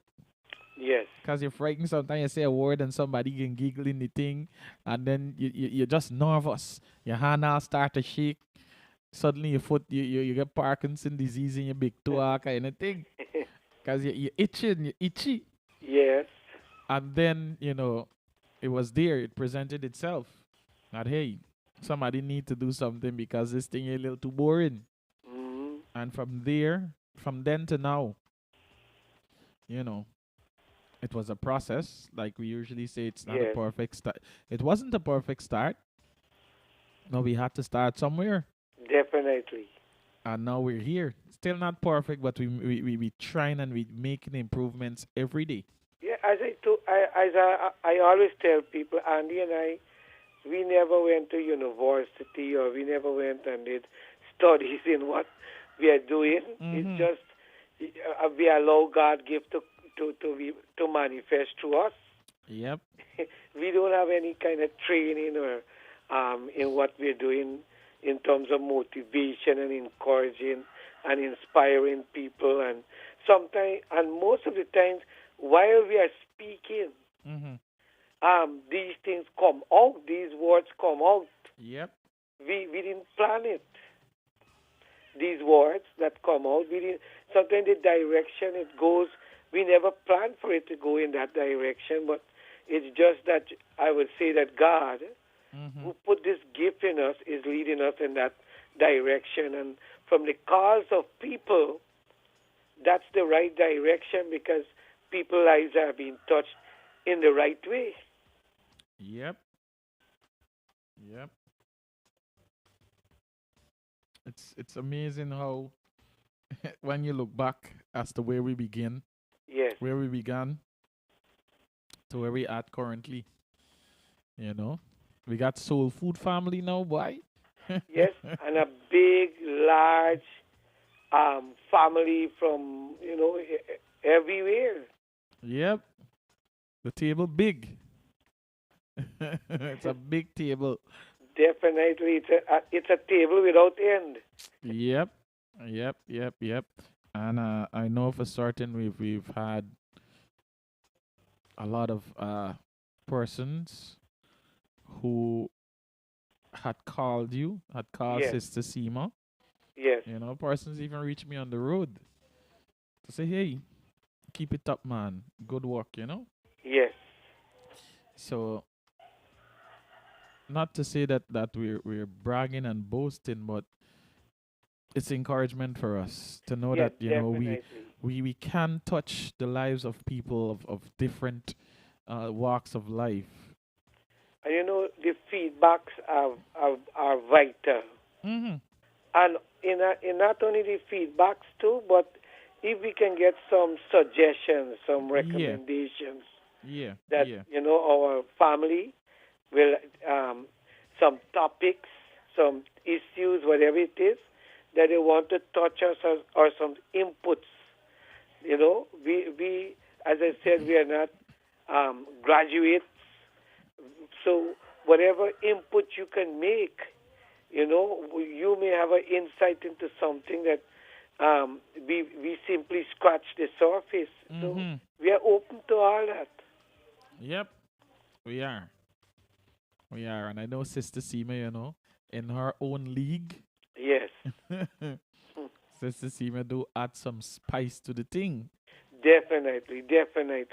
Yes. Because you're frightened sometimes you say a word and somebody can giggle in the thing and then you're just nervous. Your hand now start to shake. Suddenly your foot you get Parkinson disease in your big toe kind of thing. Because you're itching, you're itchy. Yes. And then, it was there. It presented itself. That, hey, somebody need to do something because this thing is a little too boring. And from then to now, it was a process. Like we usually say, it's not a Yes. perfect start. It wasn't a perfect start. No, we had to start somewhere. Definitely. And now we're here. Still not perfect, but we trying and we making improvements every day. Yeah, I always tell people, Andy and I, we never went to university or we never went and did studies in what we are doing. It's just we allow God give to manifest through us. Yep. We don't have any kind of training or in what we're doing in terms of motivation and encouraging and inspiring people, and sometimes and most of the times while we are speaking, these things come out, these words come out. Yep. We didn't plan it. These words that come out, we didn't. Sometimes the direction it goes, we never planned for it to go in that direction, but it's just that I would say that God, who put this gift in us, is leading us in that direction. And from the calls of people, that's the right direction because people's lives are being touched in the right way. Yep. Yep. It's amazing how when you look back as to where we begin, yes, where we began, to where we at currently. We got soul food family now, boy. Yes, and a big, large family from everywhere. Yep. The table big. It's a big table. Definitely, it's a table without end. Yep. And I know for certain we've had a lot of persons who had called Yes. Sister Seema. Yes. Persons even reached me on the road to say, hey, keep it up, man. Good work, Yes. So, not to say that we're bragging and boasting, but it's encouragement for us to know Yes, that we can touch the lives of people of different walks of life. And the feedbacks are vital. And in not only the feedbacks too, but if we can get some suggestions, some recommendations, that our family will some topics, some issues, whatever it is that they want to touch us or some inputs. We as I said, we are not graduates, so whatever input you can make, you may have an insight into something that we simply scratch the surface. So we are open to all that. Yep, we are. And I know Sister Seema, in her own league. Yes. Sister Seema do add some spice to the thing. Definitely.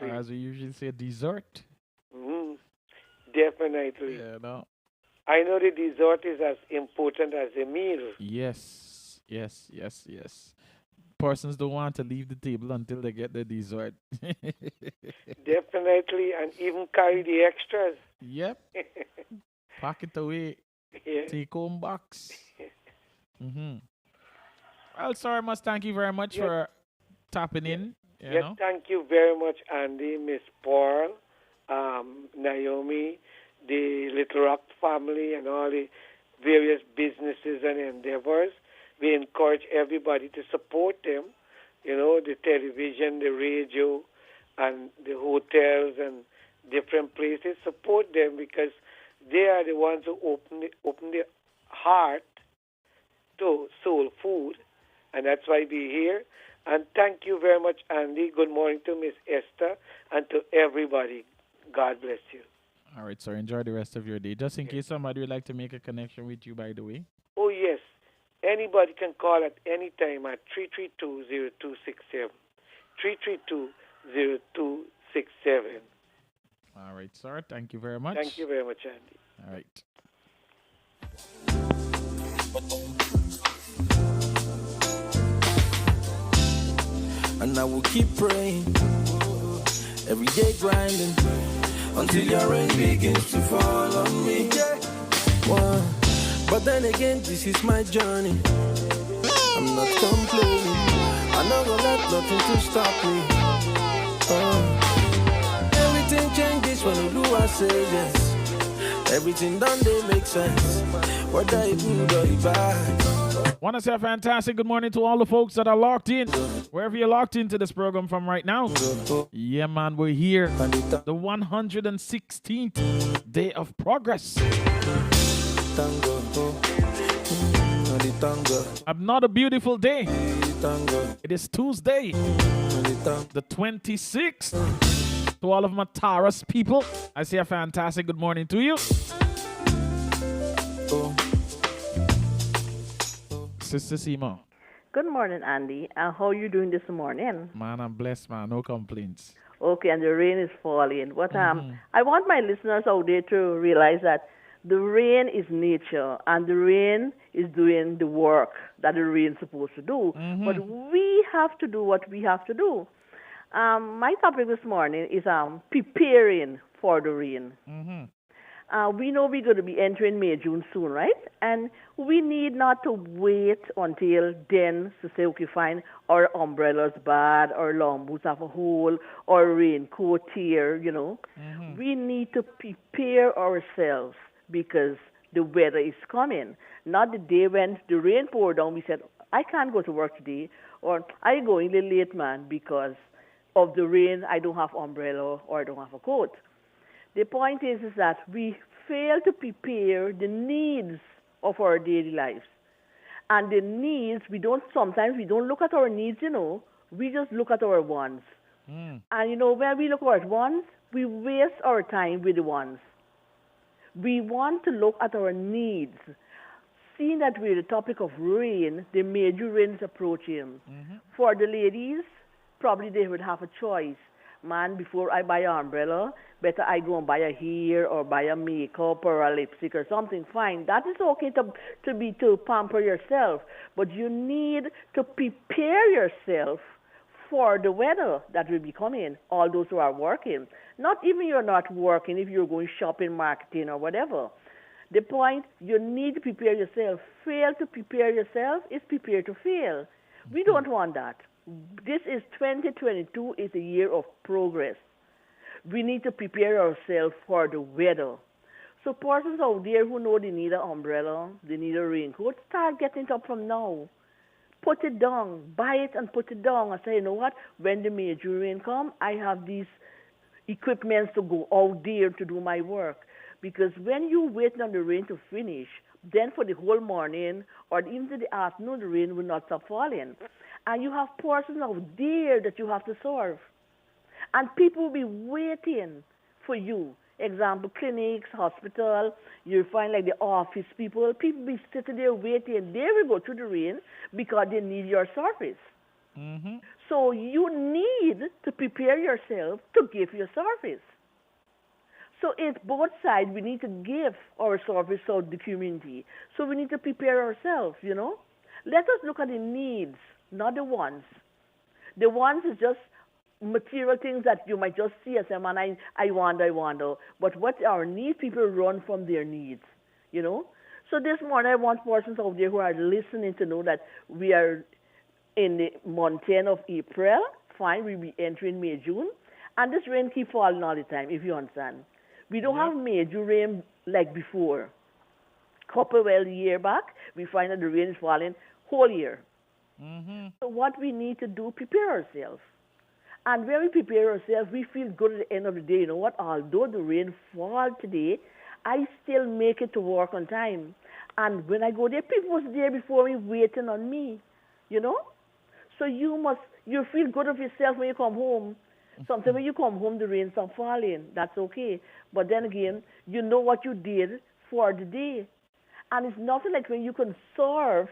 Or as we usually say, dessert. Definitely. I know the dessert is as important as the meal. Yes. Persons don't want to leave the table until they get the dessert. Definitely, and even carry the extras. Yep. Pack it away. Yeah. Take home box. Well, sir, I must thank you very much for tapping in. Thank you very much, Andy, Miss Paul, Naomi, the Little Rock family, and all the various businesses and endeavors. We encourage everybody to support them. The television, the radio, and the hotels and different places. Support them because they are the ones who open their heart to soul food, and that's why we're here. And thank you very much, Andy. Good morning to Miss Esther and to everybody. God bless you. All right, sir. Enjoy the rest of your day. Just in case somebody would like to make a connection with you, by the way. Oh, yes. Anybody can call at any time at 332-0267. 332-0267. All right, sir. Thank you very much. Thank you very much, Andy. All right. And I will keep praying, every day grinding, until your rain begins to fall on me. Wow. But then again, this is my journey. I'm not complaining. I never let nothing to stop me. Everything changes when I say yes. Everything done, they make sense. Whether you good or you bad. Want to say a fantastic good morning to all the folks that are locked in, wherever you're locked into this program from right now. Yeah, man, we're here. The 116th day of progress. Another beautiful day. It is Tuesday, the 26th. To all of my Taurus people, I say a fantastic good morning to you. Sister Sima. Good morning, Andy. And how are you doing this morning? Man, I'm blessed, man. No complaints. Okay, and the rain is falling. But I want my listeners out there to realize that the rain is nature, and the rain is doing the work that the rain is supposed to do. But we have to do what we have to do. My topic this morning is preparing for the rain. We know we're going to be entering May, June soon, right? And we need not to wait until then to say, okay, fine, our umbrella's bad, our long boots have a hole, our raincoat tear, you know. We need to prepare ourselves because the weather is coming. Not the day when the rain poured down, we said, I can't go to work today, or I'm going a little late, man, because of the rain, I don't have umbrella or I don't have a coat. The point is that we fail to prepare the needs of our daily lives. And the needs, sometimes we don't look at our needs, you know, we just look at our wants. And, you know, when we look at our wants, we waste our time with the wants. We want to look at our needs. Seeing that we're the topic of rain, the major rain is approaching. For the ladies, probably they would have a choice. Man, before I buy an umbrella, better I go and buy a hair or buy a makeup or a lipstick or something. Fine, that is okay to pamper yourself, but you need to prepare yourself for the weather that will be coming. All those who are working, not even you're not working, if you're going shopping, marketing or whatever. The point, you need to prepare yourself. Fail to prepare yourself is prepare to fail. We don't want that. This is 2022 is a year of progress. We need to prepare ourselves for the weather. So persons out there who know they need an umbrella, they need a raincoat, start getting it up from now. Put it down, buy it and put it down and say, you know what, when the major rain comes, I have these equipments to go out there to do my work. Because when you wait on the rain to finish, then for the whole morning or even to the afternoon, the rain will not stop falling. And you have persons out there that you have to serve. And people will be waiting for you. Example, clinics, hospital, you'll find like the office people be sitting there waiting. They will go through the rain because they need your service. So you need to prepare yourself to give your service. So it's both sides. We need to give our service to the community. So we need to prepare ourselves, you know. Let us look at the needs, not the wants. The wants is just material things that you might just see as, man, I wonder. But what our needs, people run from their needs, you know. So this morning I want persons out there who are listening to know that we are in the month 10 of April. Fine, we'll be entering May, June. And this rain keep falling all the time, if you understand. We don't have major rain like before. A year back, we find that the rain is falling whole year. So what we need to do, prepare ourselves. And when we prepare ourselves, we feel good at the end of the day. You know what? Although the rain fall today, I still make it to work on time. And when I go there, people was there before me waiting on me, you know? So you feel good of yourself when you come home. Sometimes when you come home, the rain stop falling. That's okay. But then again, you know what you did for the day. And it's nothing like when you can serve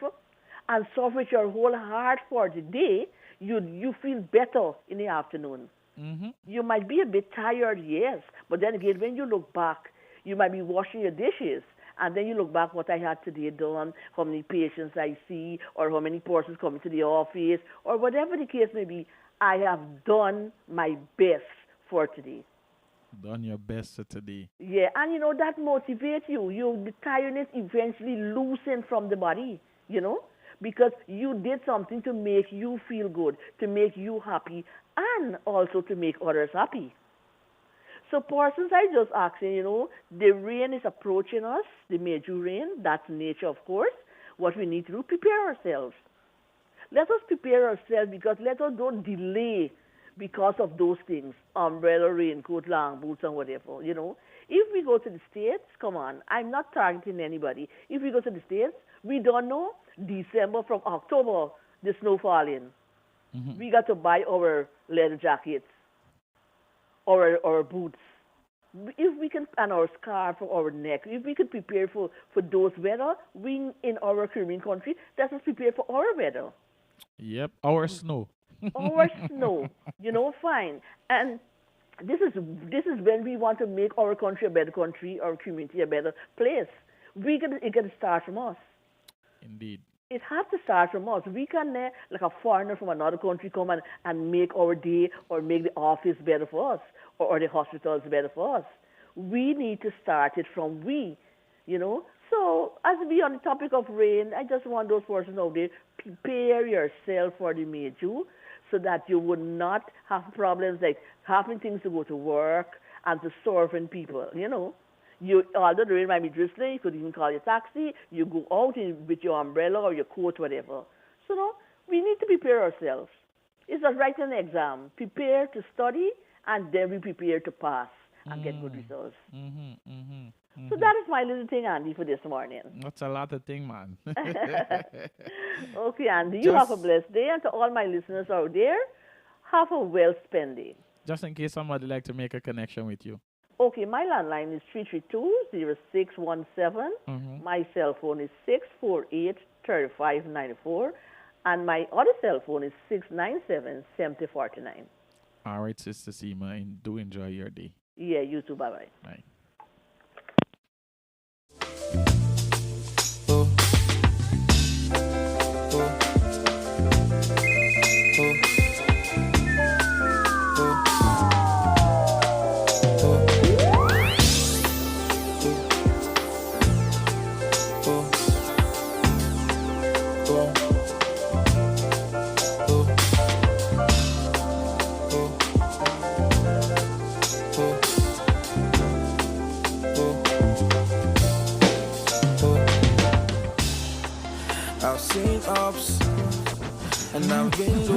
and serve with your whole heart for the day, you feel better in the afternoon. Mm-hmm. You might be a bit tired, yes, but then again, when you look back, you might be washing your dishes, and then you look back what I had today done, how many patients I see, or how many persons coming to the office, or whatever the case may be. I have done my best for today. Done your best for today. Yeah, and you know, that motivates you. The tiredness eventually loosens from the body, you know, because you did something to make you feel good, to make you happy, and also to make others happy. So persons, I just asking, you know, the rain is approaching us, the major rain, that's nature, of course. What we need to do, prepare ourselves. Let us prepare ourselves, because let us don't delay because of those things, umbrella, raincoat, long boots, and whatever, you know. If we go to the States, come on, I'm not targeting anybody. If we go to the States, we don't know December from October, the snow falling. Mm-hmm. We got to buy our leather jackets, our boots. If we can, and our scarf for our neck, if we can prepare for those weather, we in our Caribbean country, let us prepare for our weather. Yep, our snow. Our snow, you know, fine. And this is when we want to make our country a better country, our community a better place. It can start from us. Indeed. It has to start from us. We can, like a foreigner from another country, come and make our day or make the office better for us or the hospitals better for us. We need to start it from we, you know. So as we on the topic of rain, I just want those persons out there, prepare yourself for the major so that you would not have problems like having things to go to work and to serving people, you know. Although the rain might be drizzling, you could even call your taxi. You go out with your umbrella or your coat, whatever. So, no, we need to prepare ourselves. It's like writing an exam. Prepare to study, and then we prepare to pass and get good results. So that is my little thing, Andy, for this morning. That's a lot of thing, man. Okay, Andy, you have a blessed day. And to all my listeners out there, have a well-spent day. Just in case somebody like to make a connection with you. Okay, my landline is 332-0617. Mm-hmm. My cell phone is 648-3594. And my other cell phone is 697-7049. All right, Sister Seema, and do enjoy your day. Yeah, you too. Bye-bye. Bye. I've seen ups and I've been low,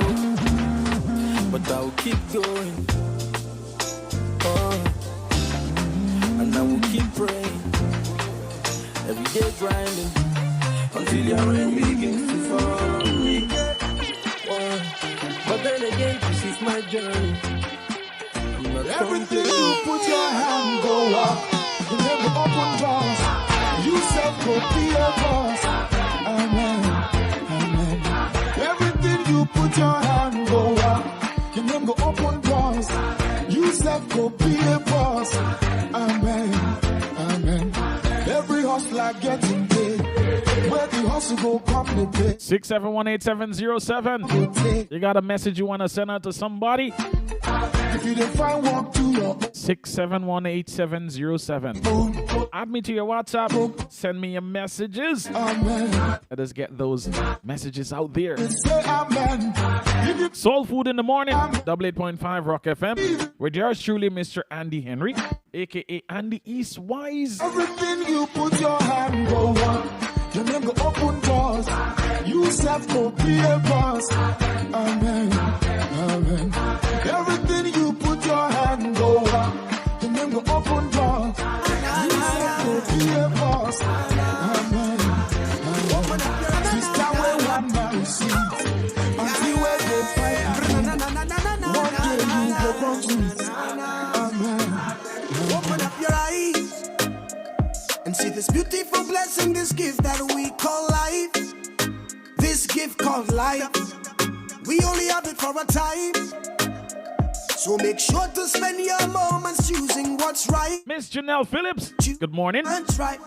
but I will keep going. And I will keep praying, every day grinding until your rain begins to fall. But then again, this is my journey. Everything you put your hand go up. You never open doors. You self go be a boss. Amen. Amen. Everything you put your hand go up. You never open doors. You self go be a boss. Amen. Amen. Every hustler getting paid. Where the hustle go come the pay. 6718707. You got a message you want to send out to somebody? If you didn't find one to your 6718707. Add me to your WhatsApp. Send me your messages. Amen. Let us get those messages out there. Say amen. Soul Food in the Morning, 88.5 Rock FM. With yours truly, Mr. Andy Henry, aka Andy Eastwise. Everything you put your hand go on. You never open doors. You self go be a boss. Amen. Amen. of life. We only have it for a time. So make sure to spend your moments choosing what's right. Miss Janelle Phillips, good morning. That's right.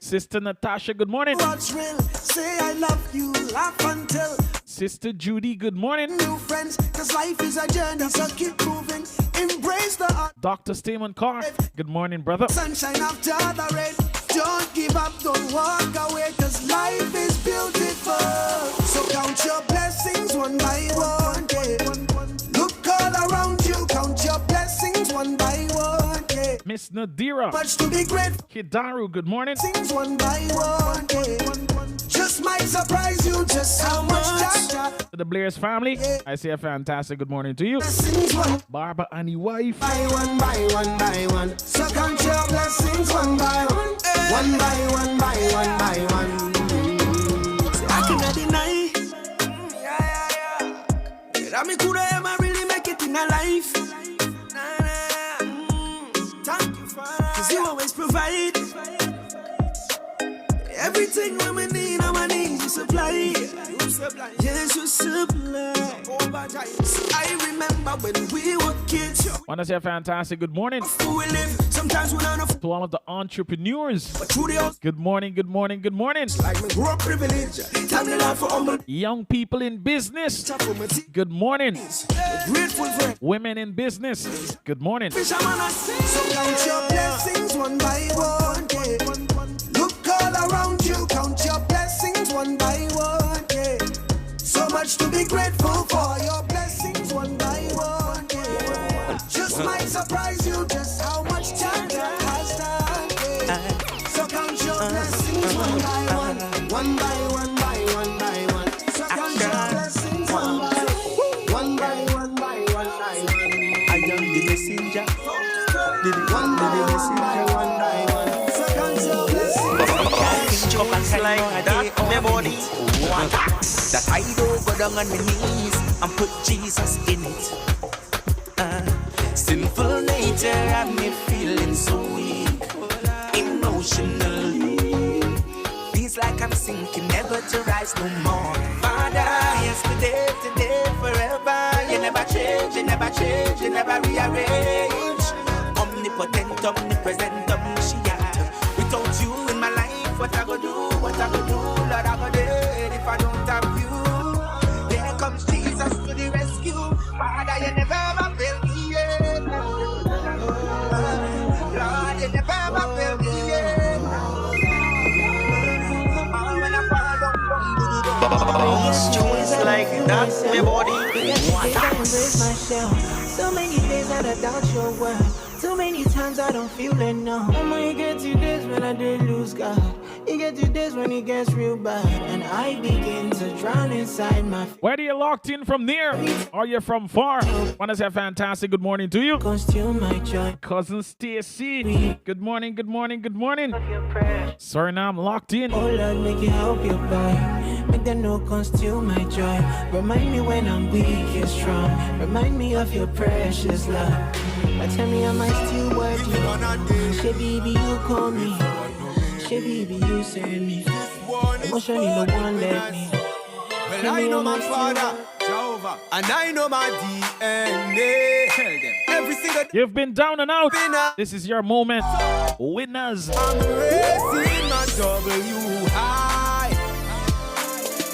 Sister Natasha, good morning. What's real? Say I love you, laugh until. Sister Judy, good morning. New friends, cause life is a journey, so keep moving. Embrace the art. Dr. Stamen Carr, good morning, brother. Sunshine after the rain. Don't give up, don't walk away, cause life is beautiful. So count your blessings one by one, yeah. Look all around you, count your blessings one by one, yeah. Miss Nadira, much to be grateful. Kidaru, good morning. Blessings one by one, yeah. Just might surprise you just how much Jaja. To the Blair's family, I say a fantastic good morning to you. Barbara and your wife. By one, by one, by one. So count your blessings one by one. One by one, by one, by one. I cannot deny. That me could ever really make it in a life. Thank you, Father. Cause you always provide. Everything when we need, on my knees, you supply. Yes, you supply. I remember when we were kids. Want to say a fantastic good morning Sometimes we don't to all of the entrepreneurs. Good morning, good morning, good morning. Like me grow up privilege. Time to life for humble. Young people in business. Good morning. Grateful for women in business. Good morning. So count your blessings one by one. Yeah. Look all around you. Count your blessings one by one. Yeah. So much to be grateful for. Your blessings one by one. Yeah. Just might surprise you just how much time has done. Yeah. So count your blessings one by one. One by one by one by one. So count your blessings one by one by one by one by one. I am the messenger. The messenger one by one. So count your blessings. Up and slide that my body. That I don't go down on my knees and put Jesus in it. Sinful nature and me feeling so weak emotionally. Feels like I'm sinking, never to rise no more. Father, yesterday, today, forever. You never change, you never change, you never rearrange. Omnipotent, omnipresent, omniscient. Without you in my life, what I go do, what I go do, Lord, I go dead if I don't have you. There comes Jesus to the rescue. Father, you never ever fail me yet. Lord, you never ever fail me yet. When I fall down, it's like that's my body. So many days that I doubt your word. So many times I don't feel enough. And when you get to this when I did lose God. You get to this when it gets real bad. And I begin to drown inside my. Whether you're locked in from near or you're from far, want to say a fantastic good morning to you. Conceal my joy. Cousin Stacy, good morning, good morning, good morning. Sorry, now I'm locked in. Oh Lord, make it help your boy. Make them no conceal my joy. Remind me when I'm weak and strong. Remind me of your precious love. But tell me, am I still worthy? Say, baby, you call me. Say, baby, you send me. Emotionally, no one let me. Well, I know my Father, Jehovah, and I know my DNA. Tell them every single. You've been down and out. This is your moment. Winners. I'm raising my W high.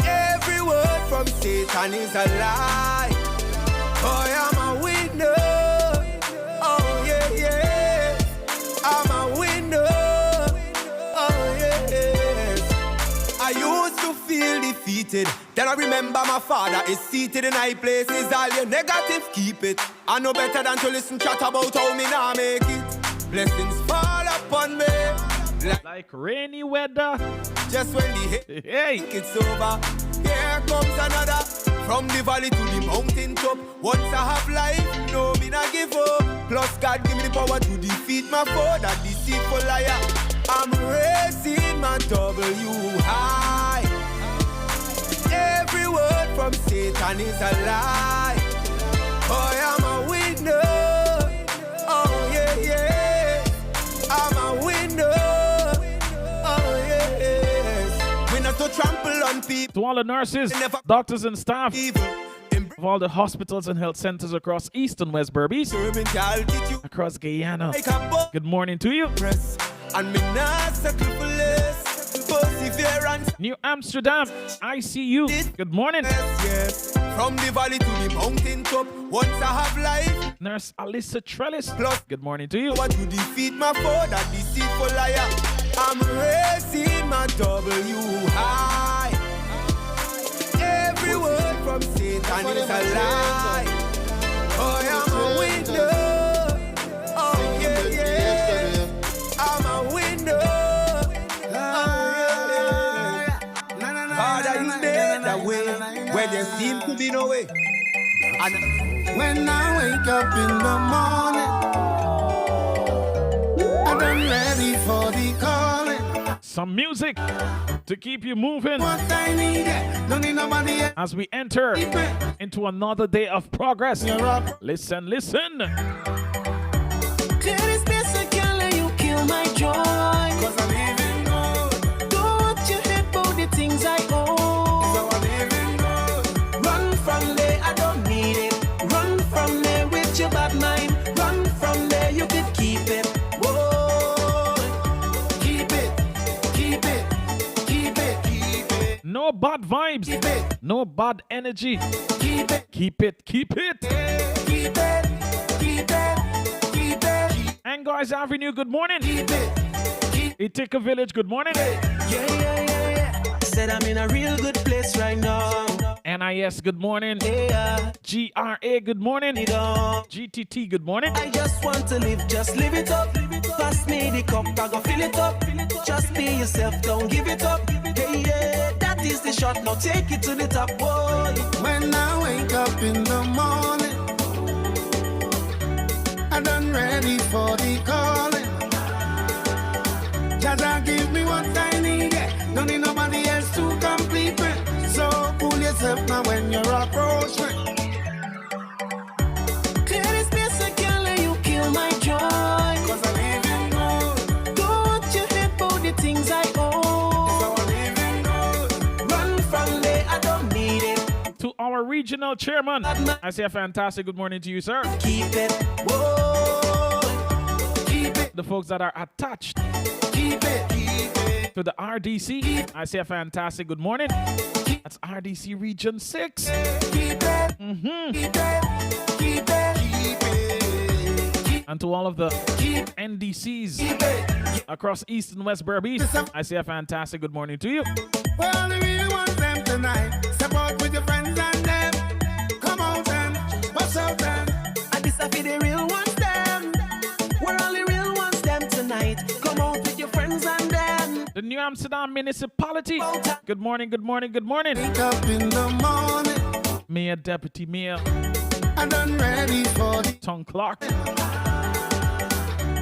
Every word from Satan is a lie. Boy, I'm a winner. Oh yeah, yeah. I'm a winner. Oh yes. I used to feel defeated. Then I remember my Father is seated in high places. All your negative, keep it. I know better than to listen chat about how me now make it. Blessings fall upon me like rainy weather. Just when the hey, it's over, here comes another. From the valley to the mountain top. Once I have life, no me not give up. Plus God give me the power to defeat my foe, that deceitful liar. I'm raising my W high. Every word from Satan is a lie. Boy, I'm a winner. Oh yeah, yeah. I'm a winner. Oh yes. We not to trample on people. To all the nurses, doctors, and staff of all the hospitals and health centers across East and West Berbice, across Guyana, good morning to you. New Amsterdam, I see you. Good morning. Yes. From the valley to the mountain top, once I have life. Nurse Alyssa Trellis, good morning to you. What you defeat my foe, that deceitful liar. I'm raising my W high. Every word from Satan is a lie. Oh, I'm a winner. Oh, yeah, yeah. I'm a winner. Father, you made a way where there seemed to be no way. And when I wake up in the morning, I'm ready for the calling. Some music to keep you moving What I need, don't need nobody else. as we enter into another day of progress. Listen, listen. Clear this space, I can't let you kill my joy. Cause I'm living good. Don't you hate about the things I own. So I'm living good. Run from there, I don't need it. Run from there with your bad mind. Run from there, you could keep it. Whoa. Keep it, keep it, keep it, keep it. No bad vibes, no bad energy. Keep it, keep it, keep it. keep it, keep it, keep it. And guys, Avenue, good morning. Keep it, keep Itika Village, good morning. yeah. Said I'm in a real good place right now. NIS, good morning. Yeah. GRA, good morning. GTT, good morning. I just want to live, just live it up. Pass me the cup, I go fill it up. Just be yourself, don't give it up. Hey, yeah, that is the shot, now take it to the top. Whoa. When I wake up in the morning, I'm done ready for the calling. Just give me what I need, don't need nobody else to complete me. So cool yourself now when you approach me. Clear this space, I can't let you kill my joy. Cause I'm living good. Don't you hate about the things I own. So I'm living good. Run from there, I don't need it. To our regional chairman, I say a fantastic good morning to you, sir. Keep it, whoa. Keep it, The folks that are attached keep it, keep it. to the RDC, I say a fantastic good morning. That's RDC Region 6. Keep it, keep it, keep it, keep it. And to all of the NDCs across East and West Berbice, I say a fantastic good morning to you. Well, the real ones them tonight. Support with your friends and them. Come out and bust out them. And this I feel the real ones them. We're all the real ones them tonight. Come out with your friends and them. The New Amsterdam Municipality. Good morning, good morning, good morning. Wake up in the morning. Mayor, Deputy Mayor, I'm done ready for the Tom Clark,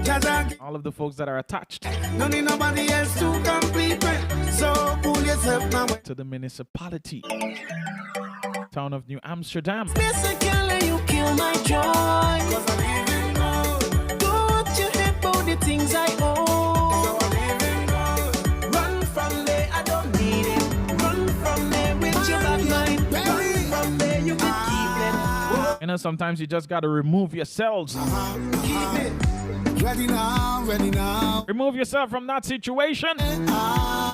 Jaza. all of the folks that are attached Don't need nobody else to complete me. So pull yourself now. to the municipality. Town of New Amsterdam. Space, I can't let you kill my joy. Cause I'm living good. Don't you hate about the things I own. So I'm living good. Run from there, I don't need it. Run from there with your bad mind. Run from there, you can keep it. Whoa. You know, sometimes you just got to remove yourselves. Keep it. Ready now, ready now. Remove yourself from that situation.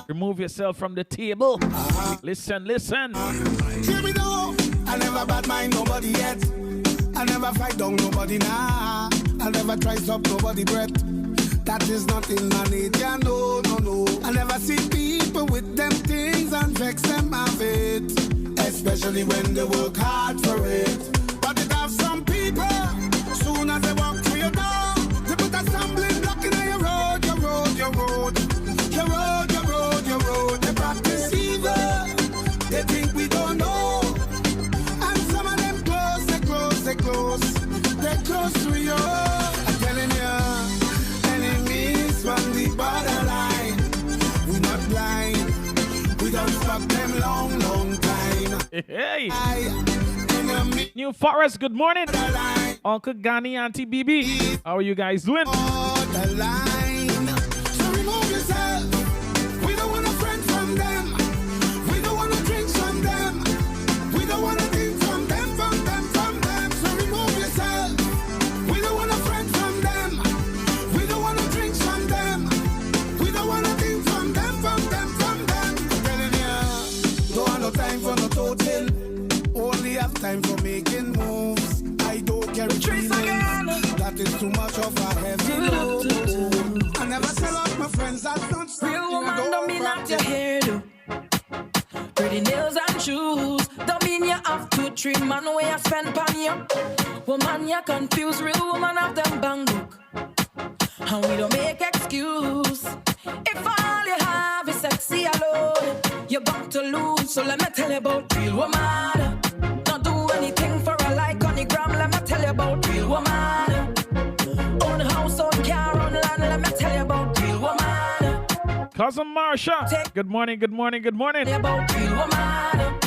Remove yourself from the table. Listen, listen. Hear me now. I never bad mind nobody yet. I never fight down nobody now. I never try stop nobody breath. That is not in my nature, no, no, no. I never see people with them things and vex them of it. Especially when they work hard for it. But it have some people, soon as they walk through your door, they put a stumbling block in your road, your road, your road. Your road, your road, your road. They practice evil. They think we don't know. And some of them close, they close, they close. They're close to you. I'm telling you, enemies from the borderline. We're not blind. We don't fuck them long, long time. Hey. New Forest, good morning. Uncle Gani, Auntie BB. How are you guys doing? So remove yourself. We don't want a friend from them. We don't want to have time for making moves. I don't carry feelings. That is too much of a heavy load. I never sell out my friends. That's not something. Real woman don't mean that your hair do. Pretty nails and shoes don't mean you have to treat man where you spend on you. Woman, you confused. Real woman have them bang book. And we don't make excuse. If all you have is sexy alone, you're bound to lose. So let me tell you about real woman. Don't do anything for a like on the gram. Let me tell you about real woman. Own house, own car, own land. Let me tell you about real woman. Cousin Marsha. Good morning, good morning, good morning. About real woman.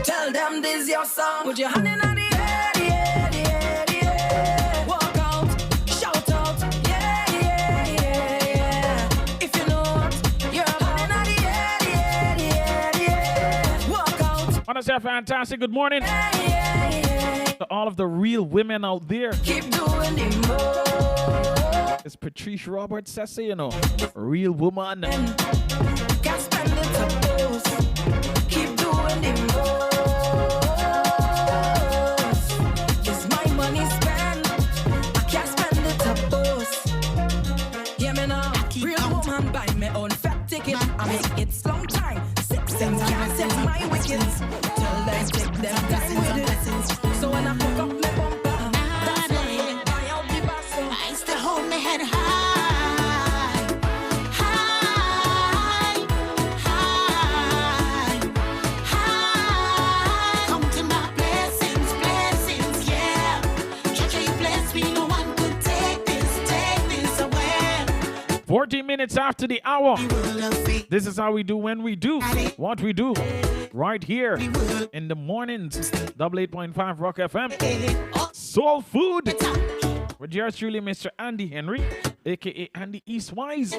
Tell them this your song. Put your hand in the air, the air, the air, the air. Walk out, shout out, yeah, yeah, yeah, yeah. If you know what, you're hand in the air, the air, the air, the air. Walk out. Want to say a fantastic good morning to all of the real women out there. Keep doing the most. As Patrice Roberts says, you know, real woman. Can't spend it to post. Keep doing the most. It's my money spent. I can't spend it to post. Yeah, me now. Real woman buy me own fat ticket. I make it long time. 6 cents can't set my wickets. Tell them take them time with it. So when I hook up my bumper, that's why I out the bus. I still hold my head high. Come to my blessings, blessings, yeah. Church, you bless me, no one could take this away. 14 minutes after the hour. This is how we do when we do what we do. Right here in the mornings. 88.5 Rock FM. Soul Food. With yours truly, Mr. Andy Henry, aka Andy Eastwise.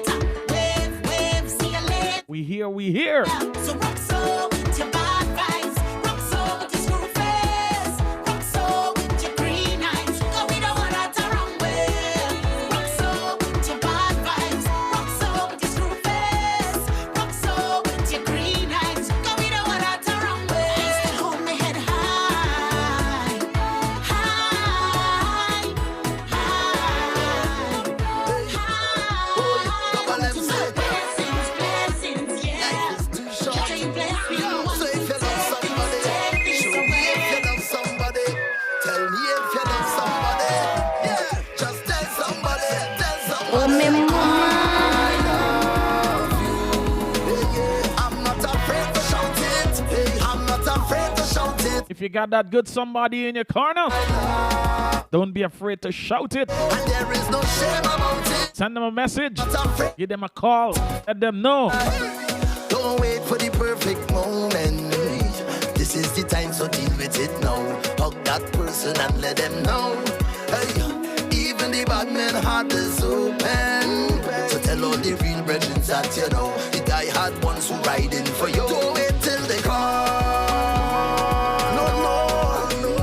We here, we here. So rock so with your bad vibes, rock so with your screw face, rock so with your green eyes. Go we don't want that wrong way. Rock so with your bad vibes, rock so with your screw face, rock so with your green eyes. Go we don't want that wrong way. I still hold my head high, high, blessings, yeah. Oh, me If you got that good somebody in your corner, don't be afraid to shout it. And there is no shame about it. Send them a message. Give them a call. Let them know. Don't wait for the perfect moment. This is the time, so deal with it now. Hug that person and let them know. Hey, even the bad man heart is open. So tell all the real brethren that you know the die-hard ones who riding for you. Don't wait till they call. No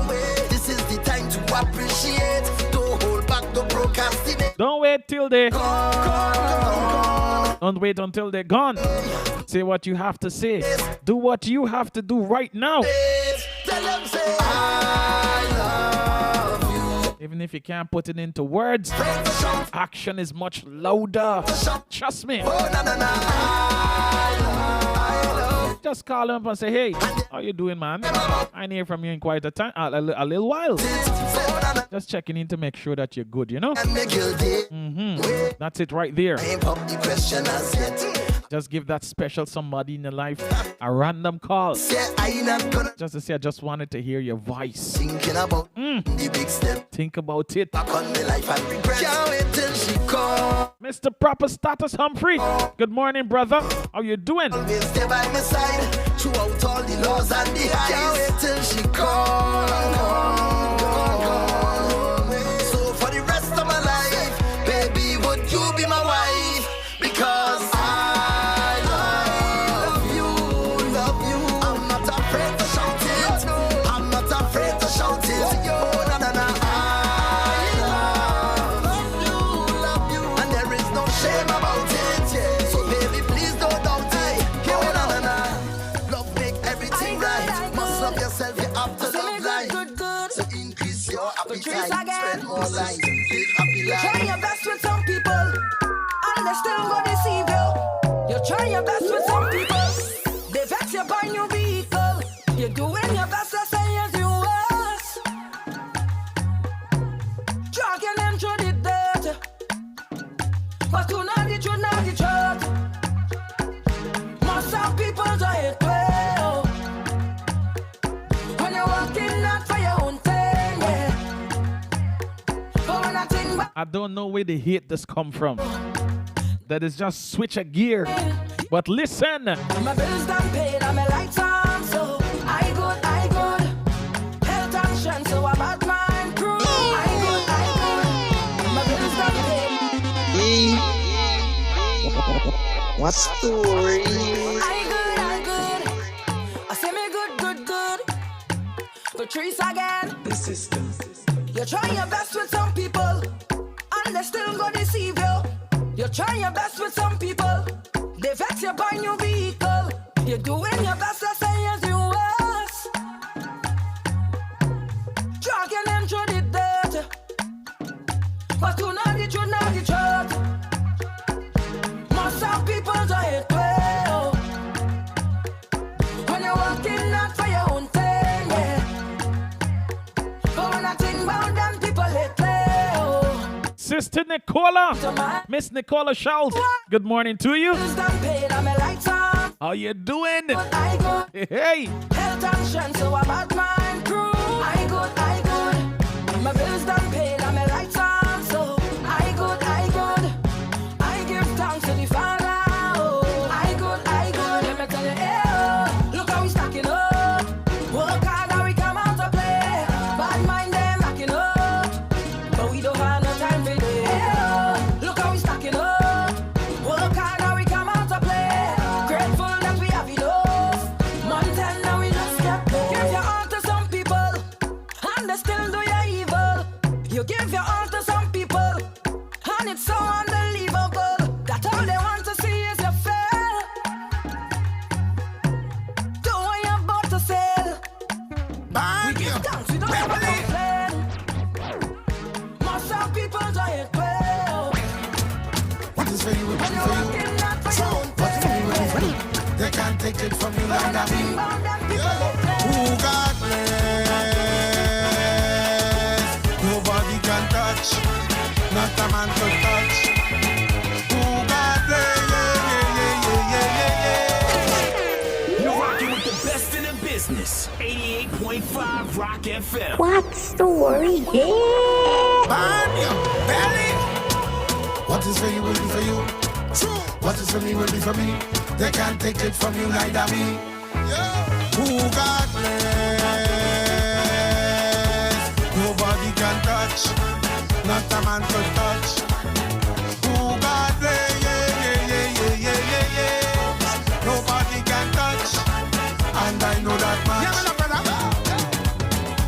way. This is the time to appreciate. Don't hold back, don't procrastinate. Don't wait till they Don't wait until they're gone. Say what you have to say. Do what you have to do right now. Tell them say I love you. Even if you can't put it into words, action is much louder. Trust me. Just call them up and say, hey, how you doing, man? I ain't hear from you in quite a time, a little while. Just checking in to make sure that you're good, you know? That's it right there. Just give that special somebody in your life a random call. Just to say, I just wanted to hear your voice. Thinking about the big step. Think about it. Back on my life and regret. Can't wait till she call. Mr. Proper Status Humphrey. Good morning, brother. How you doing? Always stay by my side throughout all the lows and the highs. Can't wait till she call. So for the rest of my life, baby, would you be my wife? Because I love you. I'm not afraid to shout it. I'm not afraid to shout it. Oh, na na na. I love you. And there is no shame about it. So baby, please don't doubt it. Oh, na na na. Love make everything right. Must love yourself, you have to Trace again. Spread all lies. Live happy You life. try your best with some people, and they still go deceive you. You try your best with some people, they vex you by your vehicle. You're doing your best to say as you was, dragging them through the dirt, but you know the truth, not the truth. Most of people do it well when you're working not for your own thing, yeah. But when I think back, I don't know where the hate this come from. That is just switch a gear. But listen. my bills done paid and my lights on, so I good. Health and strength, so a bad mind crew. I good. My bills done paid. What story? I good. I say me good. Patrice again. The system. You try your best with some people, and they still go deceive you. You try your best with some people, they vex you by your vehicle. You're doing your best to say as you was, dragging them through the dirt, but you know the truth, not the truth. Most of people do it well when you're working not for your own thing, yeah. But when I think about them people lately, oh. Sister Nicola, Miss Nicola Schultz, good morning to you. How you doing? Hey. Health and strength, so a bad mind crew. I good. My bills done paid and my lights on, so I good. I give thanks to the Father. Oh, I good. Let me tell you, hey, look how we stacking up. Work hard and we come out to play. Bad mind them backing up, but we don't have no time for this. Hey, look how we stacking up. Work hard and we come out to play. Grateful that we have enough. Mountain now we just get there. Give your all to some people, and they still do your evil. You give your all to some people, and it's so unbelievable that all they want to see is your fail. Do what you're about to sell. We give thanks, we don't ever complain. Most of people do it well. What is for you? What is for you? What's for you? What is for you? They can't take it from you like that. Who God bless, nobody can touch, not a man to touch. Who God bless, You're rocking with the best in the business. 88.5 Rock FM. What story? Yeah. Burn your belly. What is for you will be for you. What is for me will be for me. They can't take it from you, neither me. Who God bless, nobody can touch, not a man to touch. Who God bless, nobody can touch, and I know that much. Yeah, man, brother.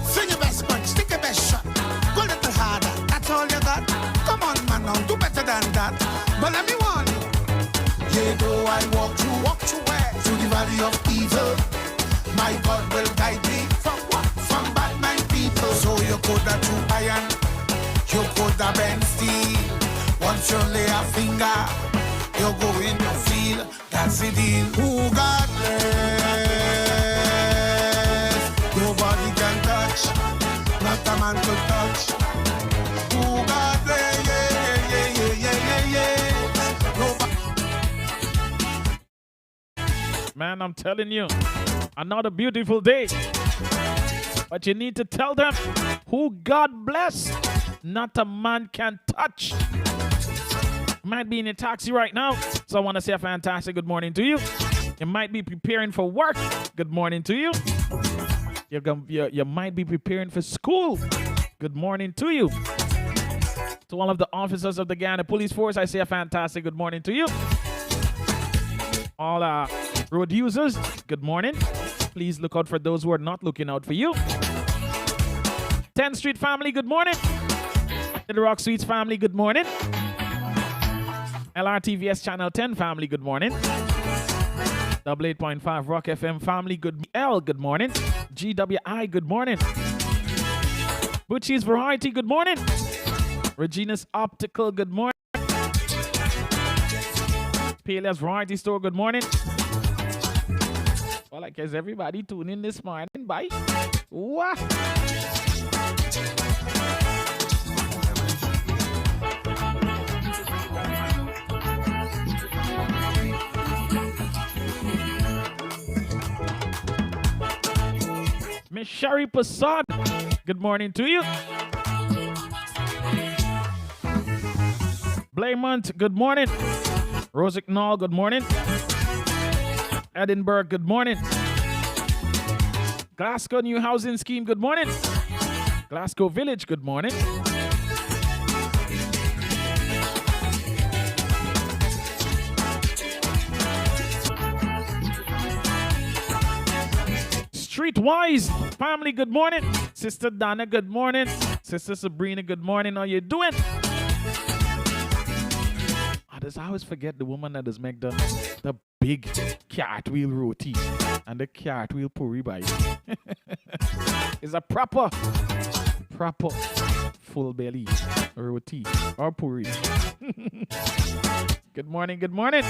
Sing your best punch, stick your best shot. Go a little harder, that's all you got. Come on, man, now do better than that. But let me warn you. Yea, though I walk through where? Through the valley of evil. My God will guide me from what? From bad mind people. So you could have true iron, you could have bend steel. Once you lay a finger, you're going to feel that's the deal. Who God bless, nobody can touch, not a man to touch. Who God bless, nobody. Man, I'm telling you, another beautiful day. But you need to tell them who God bless, not a man can touch. Might be in a taxi right now, so I want to say a fantastic good morning to you. You might be preparing for work. Good morning to you. You might be preparing for school. Good morning to you. To all of the officers of the Ghana Police Force, I say a fantastic good morning to you. All road users, good morning. Please look out for those who are not looking out for you. 10th Street family, good morning. Little Rock Suites family, good morning. LRTVS Channel 10 family, good morning. 8.5 Rock FM family, good morning. GWI, good morning. Butchie's Variety, good morning. Regina's Optical, good morning. Pelea's Variety Store, good morning. Well, I guess everybody tune in this morning. Bye. What? Miss Sherry Passad, good morning to you. Blaymont, good morning. Rosignol, good morning. Edinburgh, good morning. Glasgow New Housing Scheme, good morning. Glasgow Village, good morning. Streetwise family, good morning. Sister Donna, good morning. Sister Sabrina, good morning. How you doing? I always forget the woman that does make the big cartwheel roti and the cartwheel puri bite. It's a proper full belly roti or puri. Good morning, good morning.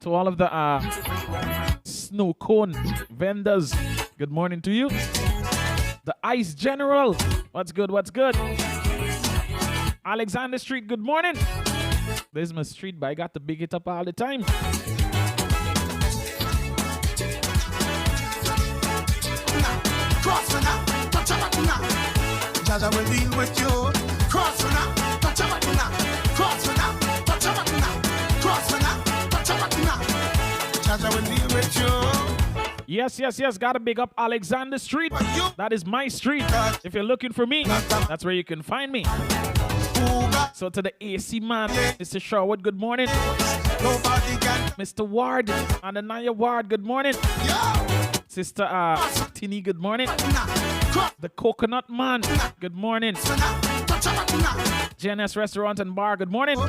To all of the snow cone vendors, good morning to you. The Ice General, what's good, what's good? Alexander Street, good morning. There's my street, but I got to big it up all the time. Jaja will deal with you. Cross me now, touch a button now. Cross me now, touch a button now. Cross me now, touch a button now. Jaja will deal with you. Yes, gotta big up Alexander Street. That is my street. If you're looking for me, that's where you can find me. So to the AC man, Mr. Sherwood, good morning. Mr. Ward, Ananaya Ward, good morning. Sister Tini, good morning. The Coconut Man, good morning. JNS Restaurant and Bar, good morning.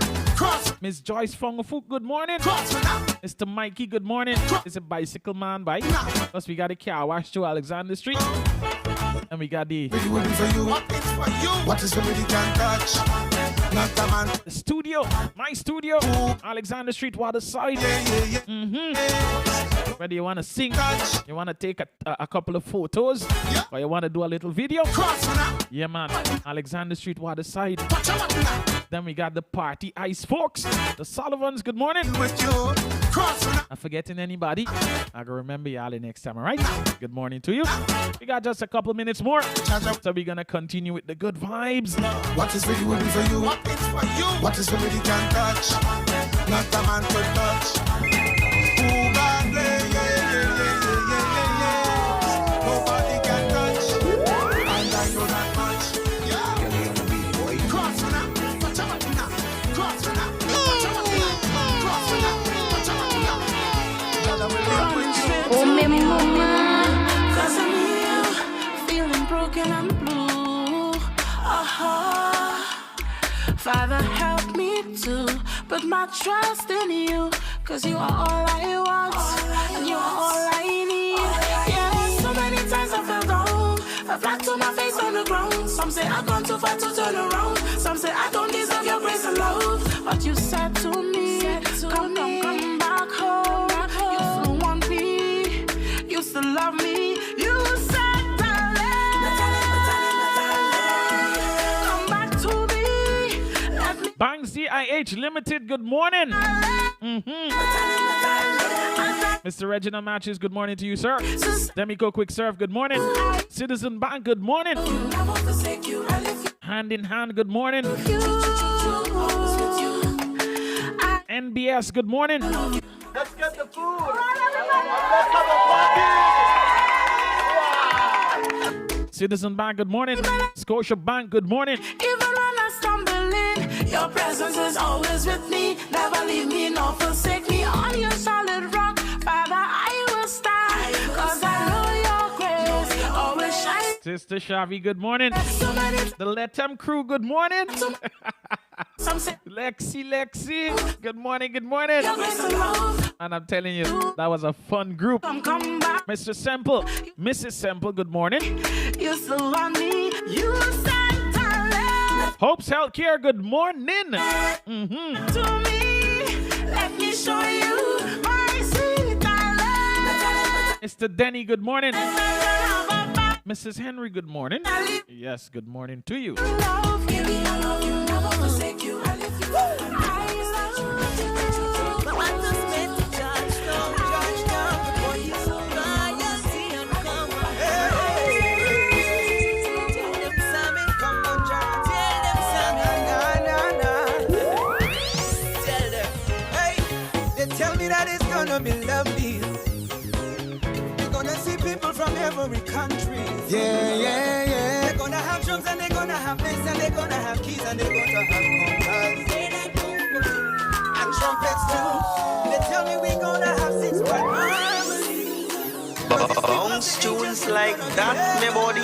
Miss Joyce Fongafuk, good morning. Mr. Mikey, good morning. It's a bicycle man, bye. Plus we got a car wash to Alexander Street. And we got the What is somebody can touch? Not the man. The studio, my studio, Alexander Street, Waterside. Whether you want to sing, you want to take a couple of photos, or you want to do a little video. Yeah, man. Alexander Street, Waterside. Then we got the Party Ice folks. The Sullivans, good morning. Not forgetting anybody. I can remember y'all the next time, all right? Good morning to you. We got just a couple minutes more. So we're going to continue with the good vibes. What is really will be for you? What is for you? What is somebody can touch? Not a man could touch. Who can play? Nobody can touch. And I know that much. Cross me now. Touch a button now. Cross me now. Touch a button now. Cross me now. Touch a button now. Oh, me mama, 'cause I'm here, feeling broken and blue. Father, help me to put my trust in you, 'cause you are all I want, and you are all I need. Yeah, so many times I felt down, I flat to my face on the ground. Some say I've gone too far to turn around. Some say I don't deserve your grace and love. But you said to me, come back home. You still want me, you still love me. You said, come back to me. Let me Bang CIH Limited, good morning. Mr. Reginald Matches, good morning to you, sir. Demico Quick Serve, good morning. Citizen Bank, good morning. Hand in Hand, good morning. NBS, good morning. Let's get the food. Citizen Bank, good morning. Scotia Bank, good morning. even when I stumble in, your presence is always with me. Never leave me nor forsake me. On your solid rock, Father, I will stand, 'cause I know your grace always shines. Sister Shavi, good morning. The Let Them crew, good morning. Lexi. Good morning. And I'm telling you, that was a fun group. Mr. Semple, Mrs. Semple, good morning. You still want me, you said darling. Hope's Healthcare, good morning. To me, let me show you my sweet darling. Mr. Denny, good morning. Mrs. Henry, good morning. Yes, good morning to you. Love, give me a love, you never forsake you. I lift you up. I love you. But I just meant to judge, don't judge now before you so royalty and come on. Tell them Sammy, come on, John. Tell them Sammy, nah. Tell them, hey, they tell me that it's gonna be lovely. You're gonna see people from every country. Yeah. They're gonna have drums and they're gonna have bass and they're gonna have keys and they're gonna have congas. And trumpets too. They tell me we're gonna have 6-part harmony. Bounce tunes like that, my body.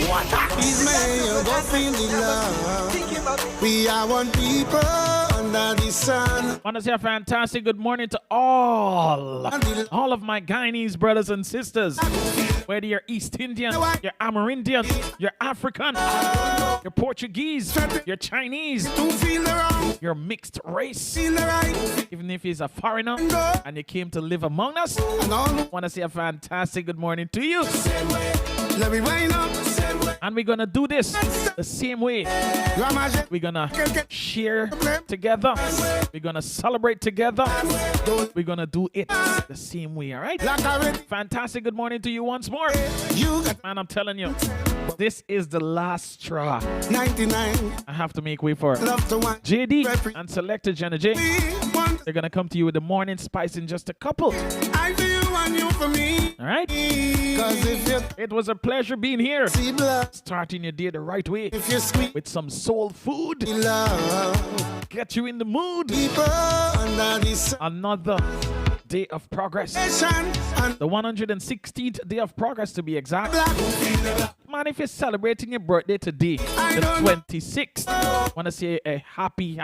What a Please may you go feel the love. We are one people under the sun. Want to say a fantastic good morning to all of my Guyanese brothers and sisters. Whether you're East Indian, you're Amerindian, you're African, you're Portuguese, you're Chinese, you're mixed race. Even if he's a foreigner and you came to live among us, want to say a fantastic good morning to you. And we're gonna do this the same way. We're gonna share together. We're gonna celebrate together. We're gonna do it the same way, all right? Fantastic good morning to you once more. Man, I'm telling you, this is the last straw. 99. I have to make way for JD and Selector Jenna J. They're gonna come to you with the morning spice in just a couple. I feel you and you for me. All right? It was a pleasure being here. Starting your day the right way with some soul food. Get you in the mood. Another day of progress. The 116th day of progress to be exact. Man, if you're celebrating your birthday today, the 26th, I want to say a happy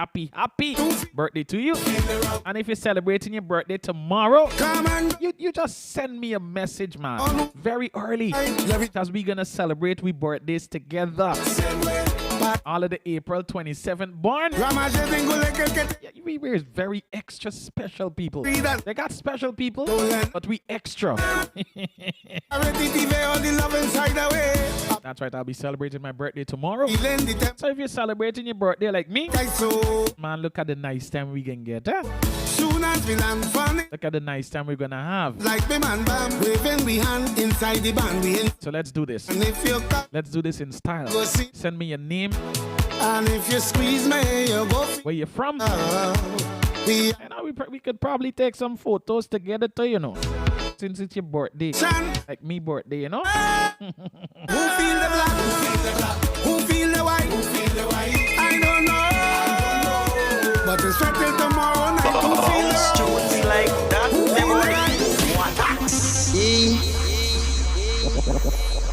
birthday to you. And if you're celebrating your birthday tomorrow, you just send me a message, man, very early, because we're going to celebrate we birthdays together. All of the April 27th born. We're very extra special people. They got special people, but we extra. That's right, I'll be celebrating my birthday tomorrow. So if you're celebrating your birthday like me, man, look at the nice time we can get. Soon as we land funny. Look at the nice time we're gonna have. Like the man bam, waving we hand inside the band. So let's do this. And if you let's do this in style. Send me your name. And if you squeeze me, you go. Where you from? We could probably take some photos together too, you know. Since it's your birthday. Like me birthday, you know. Who feel the black? Who feel the white? I don't know. But it's right till tomorrow night. Who feel the tunes like that,